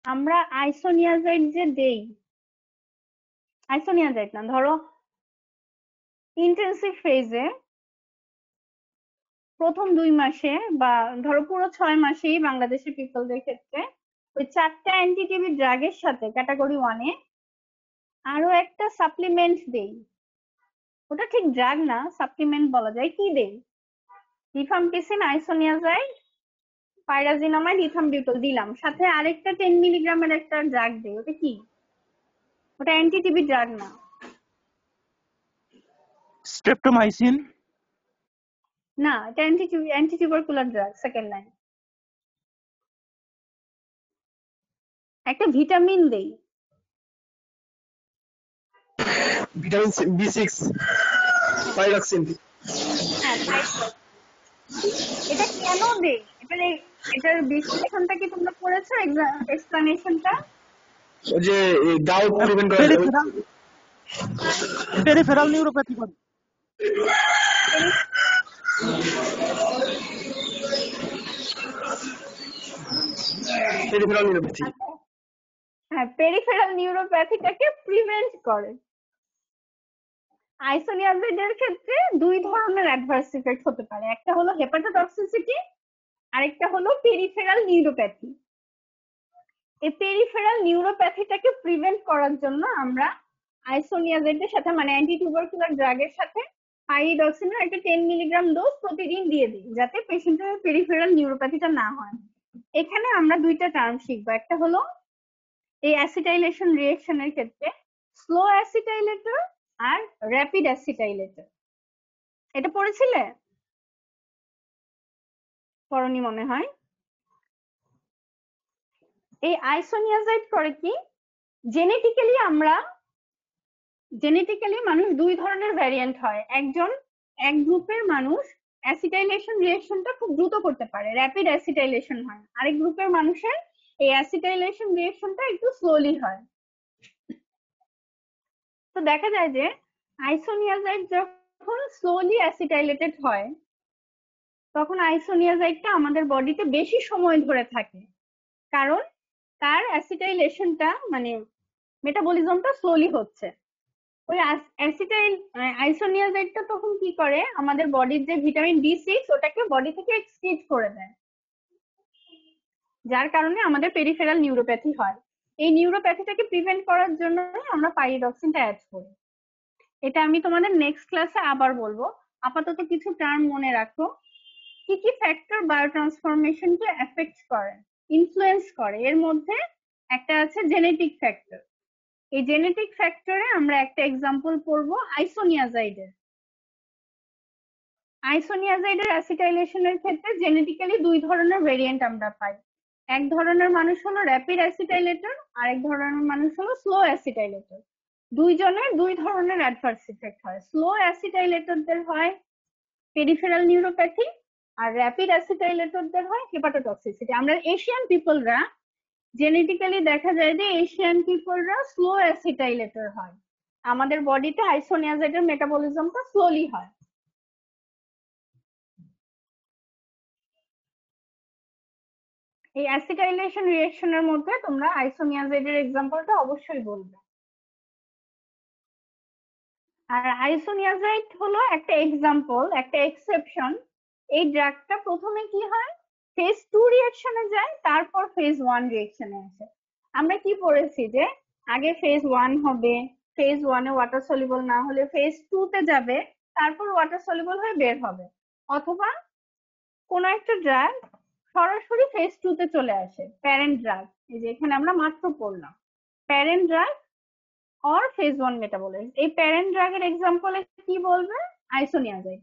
আমরা আইসোনিয়াজাইড যে দেই, আইসোনিয়াজাইড না, ধরো ইন্টেন্সিভ ফেজে প্রথম 2 মাসে বা ধরো পুরো 6 মাসেই বাংলাদেশের পিপলদের ক্ষেত্রে ওই 4টা অ্যান্টিটিবি ড্রাগের সাথে ক্যাটাগরি 1 এ আরো একটা সাপ্লিমেন্ট দেই। ওটা ঠিক ড্রাগ না, সাপ্লিমেন্ট বলা যায়। কি দেই? রিফাম্পিসিন, আইসোনিয়াজাইড, পাইরাজিনামাইড, ইথামবিউটল দিলাম, সাথে আরেকটা 10 মিলিগ্রামের একটা ড্রাগ দেই। ওটা কি? ওটা অ্যান্টিটিবি ড্রাগ না। স্ট্রেপ্টোমাইসিন। না, এটা অ্যান্টিটিউবারকুলার ড্রাগ, সেকেন্ড লাইন। একটা ভিটামিন দেই। Vitamin B6, পাইরক্সিন। হ্যাঁ, এটা কেন দেই? এটার বিশ্লেষণটা কি তোমরা পড়েছো? এক্সপ্লানেশনটা? ওই যে গাউট প্রিভেন্ট করা যায়। পেরিফেরাল নিউরোপ্যাথি করে। Peripheral neuropathy. হ্যাঁ, পেরিফেরাল নিউরোপ্যাথিটাকে প্রিভেন্ট করে। আইসোনিয়াজাইডের ক্ষেত্রে 2 ধরনের অ্যাডভার্স ইফেক্ট হতে পারে। একটা হলো হেপাটোটক্সিসিটি, আরেকটা হলো পেরিফেরাল নিউরোপ্যাথি। এই পেরিফেরাল নিউরোপ্যাথিটাকে প্রিভেন্ট করার জন্য আমরা আইসোনিয়াজাইডের সাথে, মানে অ্যান্টি টিউবারকুলার ড্রাগের সাথে পাইরিডক্সিনের একটা 10 মিলিগ্রাম ডোজ প্রতিদিন দিয়ে দিই, যাতে পেশেন্টের পেরিফেরাল নিউরোপ্যাথিটা না হয়। এখানে আমরা 2টা টার্ম শিখবো। একটা হলো এই অ্যাসিটাইলেশন রিঅ্যাকশনের ক্ষেত্রে স্লো অ্যাসিটাইলেটর আর র্যাপিড অ্যাসিটাইলেটর। এটা পড়েছিলে? পড়নি মনে হয়। এই আইসোনিয়াজাইড করে কি, জেনেটিক্যালি মানুষ 2 ধরনের ভ্যারিয়েন্ট হয়। এক গ্রুপের মানুষ অ্যাসিটাইলেশন রিঅ্যাকশনটা খুব দ্রুত করতে পারে, র্যাপিড অ্যাসিটাইলেশন হয়। আরেক গ্রুপের মানুষের এই অ্যাসিটাইলেশন রিঅ্যাকশনটা একটু স্লোলি হয়। তো দেখা যায় যে আইসোনিয়াজাইড যখন স্লোলি অ্যাসিটাইলেটেড হয়, তখন আইসোনিয়াজাইডটা আমাদের বডিতে বেশি সময় ধরে থাকে, কারণ তার অ্যাসিটাইলেশনটা মানে মেটাবলিজমটা স্লোলি হচ্ছে। ওই আইসোনিয়াজাইডটা তখন কি করে, আমাদের বডির যে ভিটামিন B6 ওটাকে বডি থেকে এক্সক্রিট করে দেয়, যার কারণে আমাদের পেরিফেরাল নিউরোপ্যাথি হয়। এই নিউরোপ্যাথিটাকে প্রিভেন্ট করার জন্য আমরা পাইরিডক্সিনটা অ্যাড করি। এটা আমি তোমাদের নেক্সট ক্লাসে আবার বলবো। আপাতত কিছু টার্ম মনে রাখো। কি কি ফ্যাক্টর বায়োট্রান্সফরমেশনকে এফেক্ট করে, ইনফ্লুয়েন্স করে? এর মধ্যে একটা আছে জেনেটিক ফ্যাক্টর। এই জেনেটিক ফ্যাক্টরে আমরা একটা এক্সাম্পল পড়বো আইসোনিয়াজাইডের। আইসোনিয়াজাইডের অ্যাসিটাইলেশনের ক্ষেত্রে জেনেটিক্যালি দুই ধরনের ভেরিয়েন্ট আমরা পাই। এক ধরনের মানুষ হলো র্যাপিড অ্যাসিটাইলেটর, আরেক ধরনের মানুষ হলো স্লো অ্যাসিটাইলেটর। দুইজনের দুই ধরনের অ্যাডভার্স ইফেক্ট হয়। স্লো অ্যাসিটাইলেটরদের হয় পেরিফেরাল নিউরোপ্যাথি, আর র্যাপিড অ্যাসিটাইলেটরদের হয় হেপাটোটক্সিসিটি। আমরা এশিয়ান পিপলরা জেনেটিক্যালি দেখা যায় যে এশিয়ান পিপলরা স্লো অ্যাসিটাইলেটর হয়। আমাদের বডিতে আইসোনিয়াজাইডের মেটাবলিজমটা স্লোলি হয়। এই অ্যাসিটাইলেশন রিঅ্যাকশনের মধ্যে তোমরা আইসোনিয়াজাইডের এক্সাম্পলটা অবশ্যই বলবে। আর আইসোনিয়াজাইড হলো একটা এক্সাম্পল, একটা এক্সেপশন। এই ড্রাগটা প্রথমে কি হয়, ফেজ 2 রিঅ্যাকশনে যায়, তারপর ফেজ 1 রিঅ্যাকশনে আসে। আমরা কি পড়েছি যে আগে ফেজ 1 হবে, ফেজ 1 এ ওয়াটার সলিউবল না হলে ফেজ 2 তে যাবে, তারপর ওয়াটার সলিউবল হয়ে বের হবে। অথবা কোন একটা ড্রাগ সরাসরি ফেজ 2 তে চলে আসে, প্যারেন্ট ড্রাগ। এই যে এখানে আমরা মাত্র পড়লাম parent drug or phase 1 metabolise. এই প্যারেন্ট ড্রাগের এক্সাম্পলে কি বলবে, আইসোনিয়াজাইড।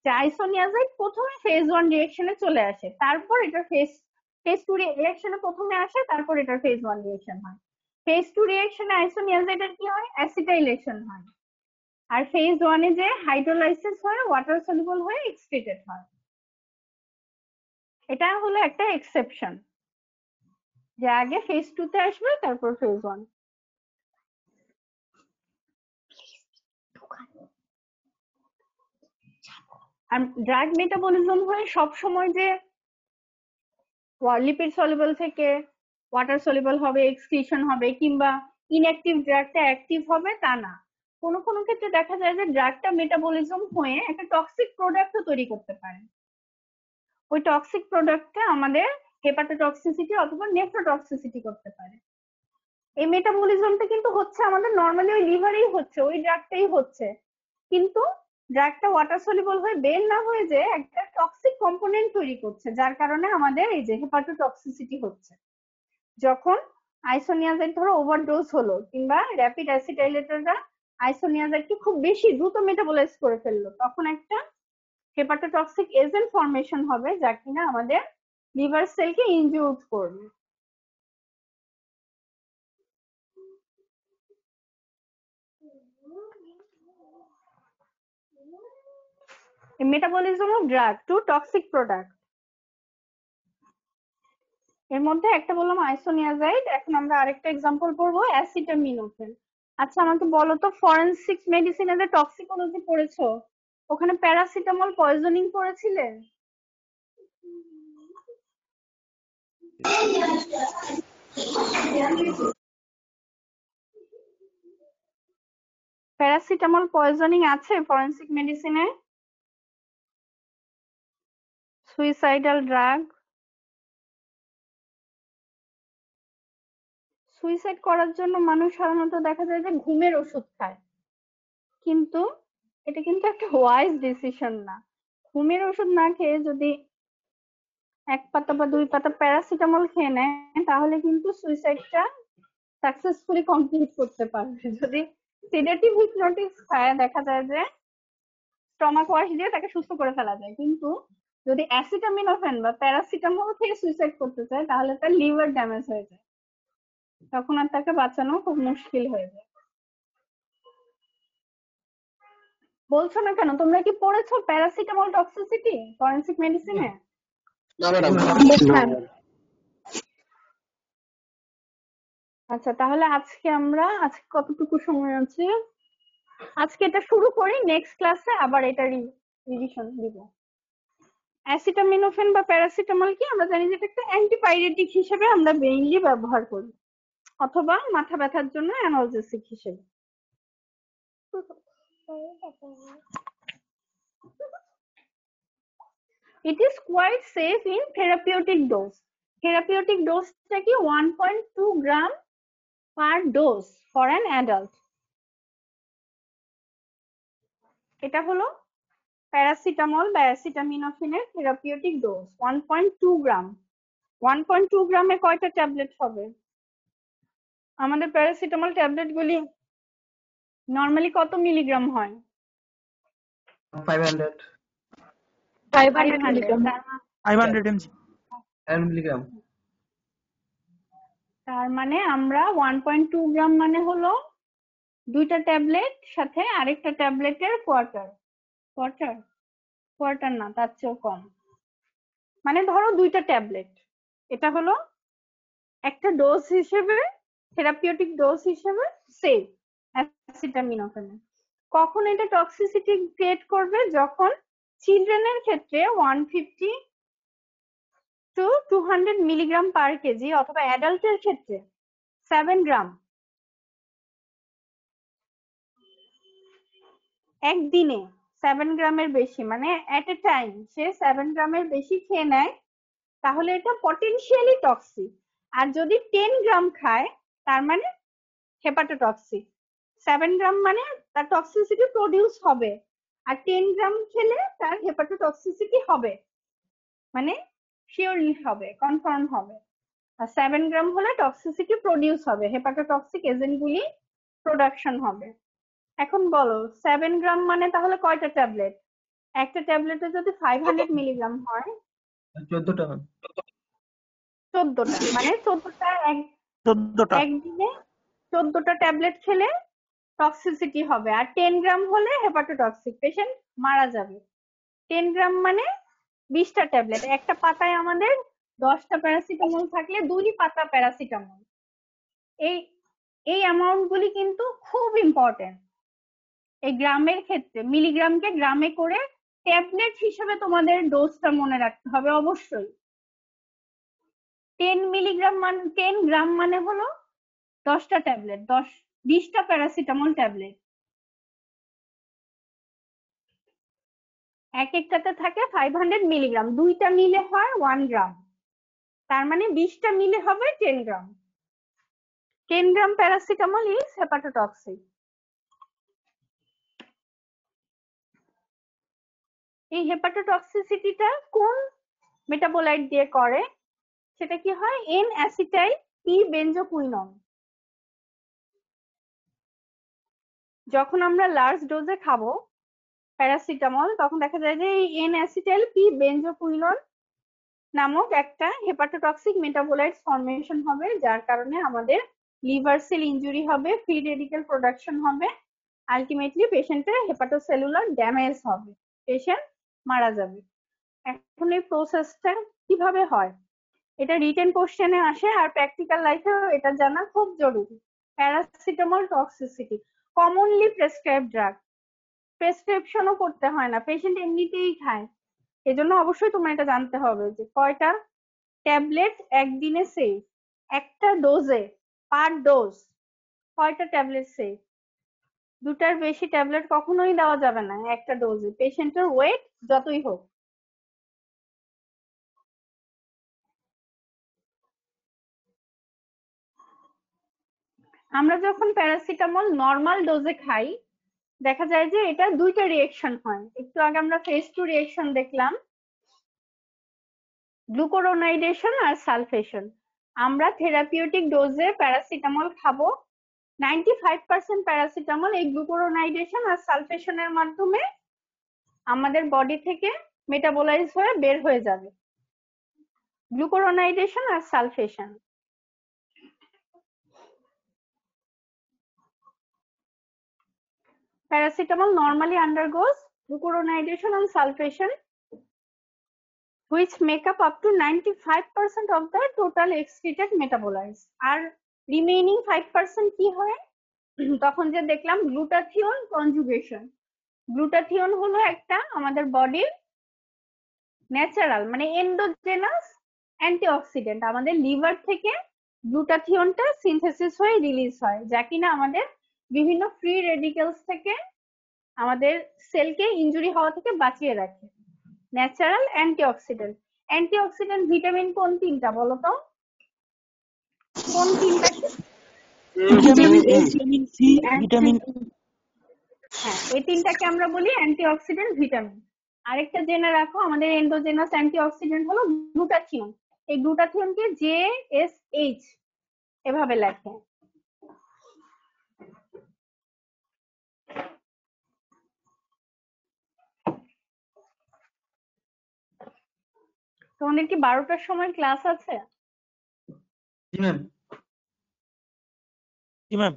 যে আইসোনিয়াজাইড প্রথমে ফেজ 1 রিঅ্যাকশনে চলে আসে, তারপর এটা ফেজ 2 রিঅ্যাকশনে প্রথমে আসে, তারপর এটা ফেজ 1 রিঅ্যাকশন হয়। ফেজ 2 রিঅ্যাকশনে আইসোনিয়াজাইডের কি হয়, অ্যাসিটাইলেশন হয়। আর ফেজ 1 এ যে হাইড্রোলাইসিস হয়ে ওয়াটার সলিউবল হয়ে এক্সক্রিটেড হয়। এটা হলো একটা এক্সেপশন, যে আগে ফেজ 2 তে আসবে, তারপর ফেজ 1। আর ড্রাগ মেটাবলিজম হয়ে সবসময় যে লিপিড সলিউবল থেকে ওয়াটার সলিউবল হবে, এক্সক্রিশন হবে, কিংবা ইনঅ্যাক্টিভ ড্রাগটা অ্যাক্টিভ হবে তা না। কোনো কোনো ক্ষেত্রে দেখা যায় যে ড্রাগটা মেটাবলিজম হয়ে একটা টক্সিক প্রোডাক্টও তৈরি করতে পারে। ওই টক্সিক প্রোডাক্টটা আমাদের হেপাটোটক্সিসিটি অথবা নেফ্রোটক্সিসিটি করতে পারে। এই মেটাবলিজমটা কিন্তু হচ্ছে আমাদের নর্মালি ওই লিভারেই হচ্ছে, ওই ড্রাগটাই হচ্ছে, কিন্তু ড্রাগটা ওয়াটার সলিউবল হয়ে বের না হয়ে যে একটা টক্সিক কম্পোনেন্ট তৈরি করছে, যার কারণে আমাদের এই যে হেপাটোটক্সিসিটি হচ্ছে। যখন আইসোনিয়াজাইড ধরো ওভারডোজ হলো, কিংবা র্যাপিড অ্যাসিটাইলেটররা আইসোনিয়াজাইডকে খুব বেশি দ্রুত মেটাবলাইজ করে ফেললো, তখন একটা হেপাটোটক্সিক এজেন্ট ফর্মেশন হবে, যা কিনা আমাদের লিভার সেলকে ইনজিউর করবে। Metabolism of drug to toxic product, এর মধ্যে একটা বললাম আইসোনিয়াজাইড। এখন আমরা আরেকটা এক্সাম্পল পড়বো, অ্যাসিটামিনোফেন। আচ্ছা আমাকে বলো তো, ফরেনসিক মেডিসিনে যে টক্সিকোলজি পড়েছো, ওখানে প্যারাসিটামল পয়জনিং পড়েছিলে? প্যারাসিটামল পয়জনিং আছে ফরেনসিক মেডিসিনে? সুইসাইডাল ড্রাগ, সুইসাইড করার জন্য মানুষ সাধারণত দেখা যায় যে ঘুমের ওষুধ খায়, কিন্তু এটা কিন্তু একটা ওয়াইজ ডিসিশন না। ঘুমের ওষুধ না খেয়ে যদি 1 পাতা বা 2 পাতা প্যারাসিটামল খেয়ে নেয়, তাহলে কিন্তু সুইসাইডটা সাকসেসফুলি কমপ্লিট করতে পারবে। যদি সিডেটিভ হিপনোটিক্স খায়, দেখা যায় যে স্টমাক ওয়াশ দিয়ে তাকে সুস্থ করে ফেলা যায়, কিন্তু যদি অ্যাসিটামিনোফেন বা প্যারাসিটামল খেয়ে সুইসাইড করতে চায়, তাহলে তার লিভার ড্যামেজ হয়ে যায়, তখন আর তাকে বাঁচানো খুব মুশকিল হয়ে যায়। বলছো না কেন? তোমরা কি পড়েছো প্যারাসিটামল টক্সিসিটি ফরেনসিক মেডিসিনে? না ম্যাডাম। আচ্ছা তাহলে আজকে কতটুকু সময় আছে, আজকে এটা শুরু করি, নেক্সট ক্লাসে আবার এটা রিভিশন দিব। অ্যাসিটামিনোফেন বা প্যারাসিটামল কি আমরা জানি যে এটা একটা অ্যান্টিপাইরেটিক হিসেবে আমরা মেইনলি ব্যবহার করি, অথবা মাথা ব্যথার জন্য অ্যানালজেসিক হিসেবে। It is quite safe in therapeutic dose. Therapeutic dose-টা কি 1.2 গ্রাম per dose for an adult. এটা হলো প্যারাসিটামল বা অ্যাসিটামিনোফেনের থেরাপিউটিক ডোজ 1.2 গ্রাম। 1.2 গ্রামে কয়টা ট্যাবলেট হবে? আমাদের প্যারাসিটামল ট্যাবলেট গুলি নরমালি কত মিলিগ্রাম হয়? 500 500 মিলিগ্রাম তার মা- 500 mg. 10 মিলিগ্রাম। তার মানে আমরা 1.2 গ্রাম মানে হলো দুইটা ট্যাবলেট সাথে আরেকটা ট্যাবলেটের কোয়ার্টার কোয়ার্টার না, তার চেয়েও কম। মানে ধরো দুইটা ট্যাবলেট, এটা হলো একটা ডোজ হিসেবে, থেরাপিউটিক ডোজ হিসেবে সেম অ্যাসিটামিনোফেন। কখন এটা টক্সিসিটি ক্রিয়েট করবে? যখন চিলড্রেনের ক্ষেত্রে 150 টু 200 মিলিগ্রাম পার কেজি, অথবা অ্যাডাল্টের ক্ষেত্রে 7 গ্রাম একদিনে, 7 গ্রামের বেশি, মানে এট এ টাইম সে 7 গ্রামের বেশি খেয়ে নেয়, তাহলে এটা পটেনশিয়ালি টক্সিক। আর যদি 10 গ্রাম খায়, তার মানে হেপাটোটক্সিক। 7 গ্রাম মানে তার টক্সিসিটি প্রডিউস হবে, আর 10 গ্রাম খেলে তার হেপাটোটক্সিসিটি হবে, মানে শিওরলি হবে, কনফার্ম হবে। আর 7 গ্রাম হলে টক্সিসিটি প্রডিউস হবে, হেপাটোটক্সিক এজেন্টগুলি প্রোডাকশন হবে। এখন বলো 7 গ্রাম মানে তাহলে কয়টা ট্যাবলেট? একটা ট্যাবলেটে যদি 500 মিলিগ্রাম হয়, 14টা। 14টা, মানে 14টা 14টা. একদিনে 14টা ট্যাবলেট খেলে টক্সিসিটি হবে। আর 10 গ্রাম হলে হেপাটোটক্সিক, পেশেন্ট মারা যাবে। 10 গ্রাম মানে 20টা ট্যাবলেট। একটা পাতায় আমাদের 10টা প্যারাসিটামল থাকলে 2 পাতা প্যারাসিটামল। এই এই অ্যামাউন্ট গুলি কিন্তু খুব ইম্পর্টেন্ট। এই গ্রামের ক্ষেত্রে মিলিগ্রামকে গ্রামে করে ট্যাবলেট হিসেবে তোমাদের ডোজটা মনে রাখতে হবে অবশ্যই। 10 মিলিগ্রাম মানে 10 গ্রাম মানে হলো 10টা ট্যাবলেট, 20টা প্যারাসিটামল ট্যাবলেট। এক একটাতে থাকে 500 মিলিগ্রাম, দুইটা মিলে হয় 1 গ্রাম, তার মানে 20টা মিলে হবে 10 gram. 10 gram paracetamol is hepatotoxic. এই হেপাটোটক্সিসিটিটা কোন মেটাবোলাইট দিয়ে করে? সেটা কি হয়? N acetyl p benzoquinone. যখন আমরা লার্জ ডোজে খাবো প্যারাসিটামল, তখন দেখা যায় যে এই এন অ্যাসিটাইল পি বেনজোকুইনন নামক একটা হেপাটোটক্সিক মেটাবোলাইট ফর্মেশন হবে, যার কারণে আমাদের লিভার সেল ইনজুরি হবে, ফ্রি রেডিক্যাল প্রোডাকশন হবে, আলটিমেটলি পেশেন্টের হেপাটোসেলুলার ড্যামেজ হবে, পেশেন্ট মারা যাবে। এখন এই প্রসেসটা কিভাবে হয়? এটা রিটেন কোশ্চেনে আসে, আর প্র্যাকটিক্যাল লাইফেও এটা জানা খুব জরুরি। Paracetamol toxicity commonly prescribe drug, প্রেসক্রিপশনও করতে হয় না, পেশেন্ট এমনিতেই খায়। এজন্য অবশ্যই তোমার এটা জানতে হবে যে কয়টা ট্যাবলেট একদিনে সেফ, একটা ডোজে পার ডোজ কয়টা ট্যাবলেট সেফ। দুটার বেশি ট্যাবলেট কখনোই দেওয়া যাবে না একটা ডোজে, পেশেন্টের ওয়েট যতই হোক। আমরা যখন প্যারাসিটামল নর্মাল ডোজে খাই, দেখা যায় যে এটা দুইটা রিয়েকশন হয়। একটু আগে আমরা ফেজ 2 রিয়েকশন দেখলাম, গ্লুকোরোনাইডেশন আর সালফেশন। আমরা থেরাপিউটিক ডোজে প্যারাসিটামল খাবো, 95% প্যারাসিটামল এই গ্লুকোরোনাইডেশন আর সালফেশনের মাধ্যমে আমাদের বডি থেকে মেটাবোলাইজ হয়ে বের হয়ে যাবে। গ্লুকোরোনাইডেশন আর sulphation. Paracetamol normally undergoes glucuronidation and sulfation, which make up to 95% of the total excreted metabolites. আর remaining 5% কি হয়? তখন যে দেখলাম গ্লুটাথিওন কনজুগেশন। গ্লুটাথিওন হলো একটা আমাদের বডির ন্যাচারাল মানে এন্ডোজেনাস অ্যান্টিঅক্সিডেন্ট। আমাদের লিভার থেকে গ্লুটাথিওনটা সিনথেসিস হয়ে রিলিজ হয়, যা কিনা আমাদের বিভিন্ন ফ্রি রেডিক্যালস থেকে আমাদের সেলকে ইনজুরি হওয়া থেকে বাঁচিয়ে রাখে। Natural antioxidant. অ্যান্টিঅক্সিডেন্ট ভিটামিন কোন তিনটা বলো তো? কোন তিনটা? Vitamin A, vitamin C, vitamin. হ্যাঁ, এই তিনটাকে আমরা বলি অ্যান্টিঅক্সিডেন্ট ভিটামিন। আরেকটা জেনে রাখো, আমাদের এন্ডোজেনাস অ্যান্টিঅক্সিডেন্ট হলো গ্লুটাথিওন। এই গ্লুটাথিওনকে JSH এভাবে লেখে। তোমাদের কি 12টার সময় ক্লাস আছে? জি ম্যাম। জি ম্যাম।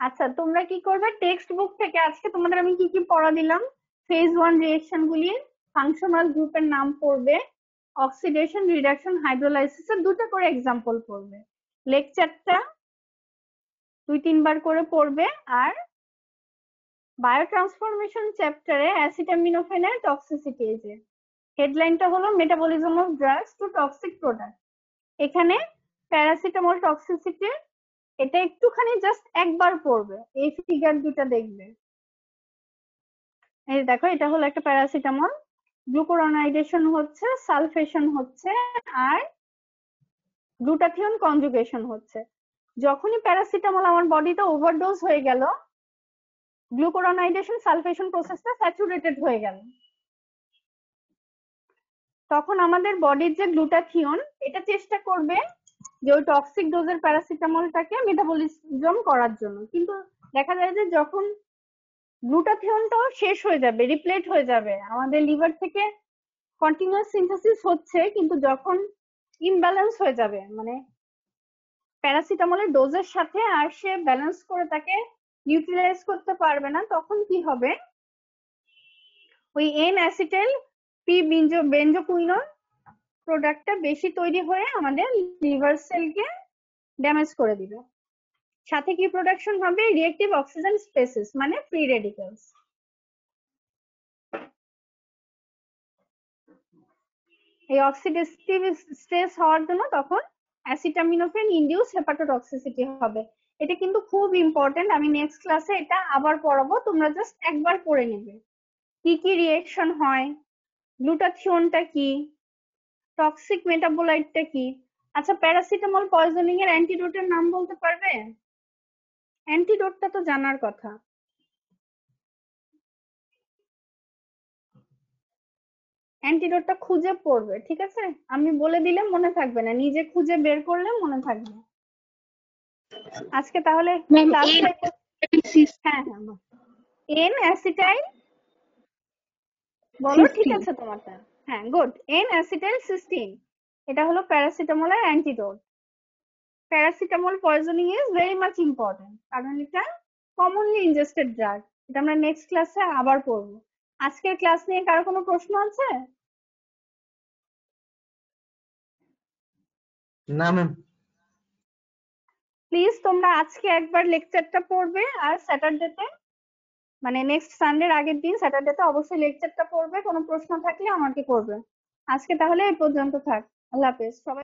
আচ্ছা, তোমরা কি করবে, টেক্সট বুক থেকে আজকে তোমাদের আমি কি কি পড়া দিলাম, ফেজ 1 রিঅ্যাকশন গুলি, ফাংশনাল গ্রুপের নাম পড়বে, অক্সিডেশন, রিডাকশন, হাইড্রোলাইসিসের দুটো করে এক্সাম্পল পড়বে, লেকচারটা 2-3 বার করে পড়বে, আর বায়োট্রান্সফরমেশন চ্যাপ্টারে অ্যাসিটামিনোফেনের টক্সিসিটি, এই যে হেডলাইনটা হলো metabolism of drugs to toxic product. এখানে প্যারাসিটামল টক্সিসিটি, এটা একটুখানি জাস্ট একবার পড়বে, এই ফিগার দুটা দেখবে। এই দেখো, এটা হলো একটা প্যারাসিটামল, গ্লুকুরোনাইডেশন হচ্ছে, সালফেশন হচ্ছে, আর গ্লুটাথিয়ন কনজুগেশন হচ্ছে। যখনই প্যারাসিটামল আমার বডিতে ওভারডোজ হয়ে গেল, গ্লুকুরোনাইডেশন সালফেশন প্রসেসটা স্যাচুরেটেড হয়ে গেল, তখন আমাদের বডির যে গ্লুটাথিয়ন, এটা চেষ্টা করবে যে ওই টক্সিক ডোজের প্যারাসিটামলটাকে মেটাবলিজম করার জন্য। কিন্তু দেখা যায় যে যখন গ্লুটাথিয়নটাও শেষ হয়ে যাবে, রিপ্লেট হয়ে যাবে, আমাদের লিভার থেকে কন্টিনিউয়াস সিনথেসিস হচ্ছে, কিন্তু যখন ইমব্যালেন্স হয়ে যাবে, মানে প্যারাসিটামলের ডোজের সাথে আর সে ব্যালেন্স করে তাকে ইউটিলাইজ করতে পারবে না, তখন কি হবে, ওই এন অ্যাসিটাইল পি বেঞ্জোকুইনন প্রোডাক্টটা বেশি তৈরি হয়ে আমাদের লিভার সেলকে ড্যামেজ করে দিবে। সাথে কি প্রোডাকশন হবে, রিঅ্যাক্টিভ অক্সিজেন স্পেসিস, মানে ফ্রি রেডিক্যালস। এই অক্সিডেটিভ স্ট্রেস হওয়ার জন্য তখন অ্যাসিটামিনোফেন ইনডিউস হেপাটোটক্সিসিটি হবে। এটা কিন্তু খুব ইম্পর্টেন্ট, আমি নেক্সট ক্লাসে এটা আবার পড়াবো, তোমরা জাস্ট একবার পড়ে নেবে কি কি রিঅ্যাকশন হয়, গ্লুটাথিয়নটা কি, টক্সিক মেটাবোলাইটটা কি। আচ্ছা, প্যারাসিটামল পয়জনিং এর অ্যান্টিডোটের নাম বলতে পারবে? অ্যান্টিডোটটা তো জানার কথা। অ্যান্টিডোটটা খুঁজে পড়বে, ঠিক আছে? আমি বলে দিলে মনে থাকবে না, নিজে খুঁজে বের করলে মনে থাকবে। আজকে তাহলে ম্যাম ক্লাসটা, হ্যাঁ হ্যাঁ, এন অ্যাসিটাইল, বলো ঠিক আছে তোমারটা? হ্যাঁ, গুড, এন অ্যাসিটাইল সিস্টিন, এটা হলো প্যারাসিটামলের অ্যান্টিডোট। Paracetamol poisoning is very much important, কারণ এটা কমনলি ইনজেস্টেড ড্রাগ। এটা আমরা নেক্সট ক্লাসে আবার পড়বো। আজকের ক্লাস নিয়ে কারো কোনো প্রশ্ন আছে? না ম্যাম। প্লিজ তোমরা আজকে একবার লেকচারটা পড়বে, আর স্যাটারডেতে, মানে নেক্সট সানডের আগের দিন স্যাটারডেতে অবশ্যই লেকচারটা পড়বে, কোনো প্রশ্ন থাকলে আমাকে করবে। আজকে তাহলে এই পর্যন্ত থাক, আল্লাহ হাফেজ সবাই।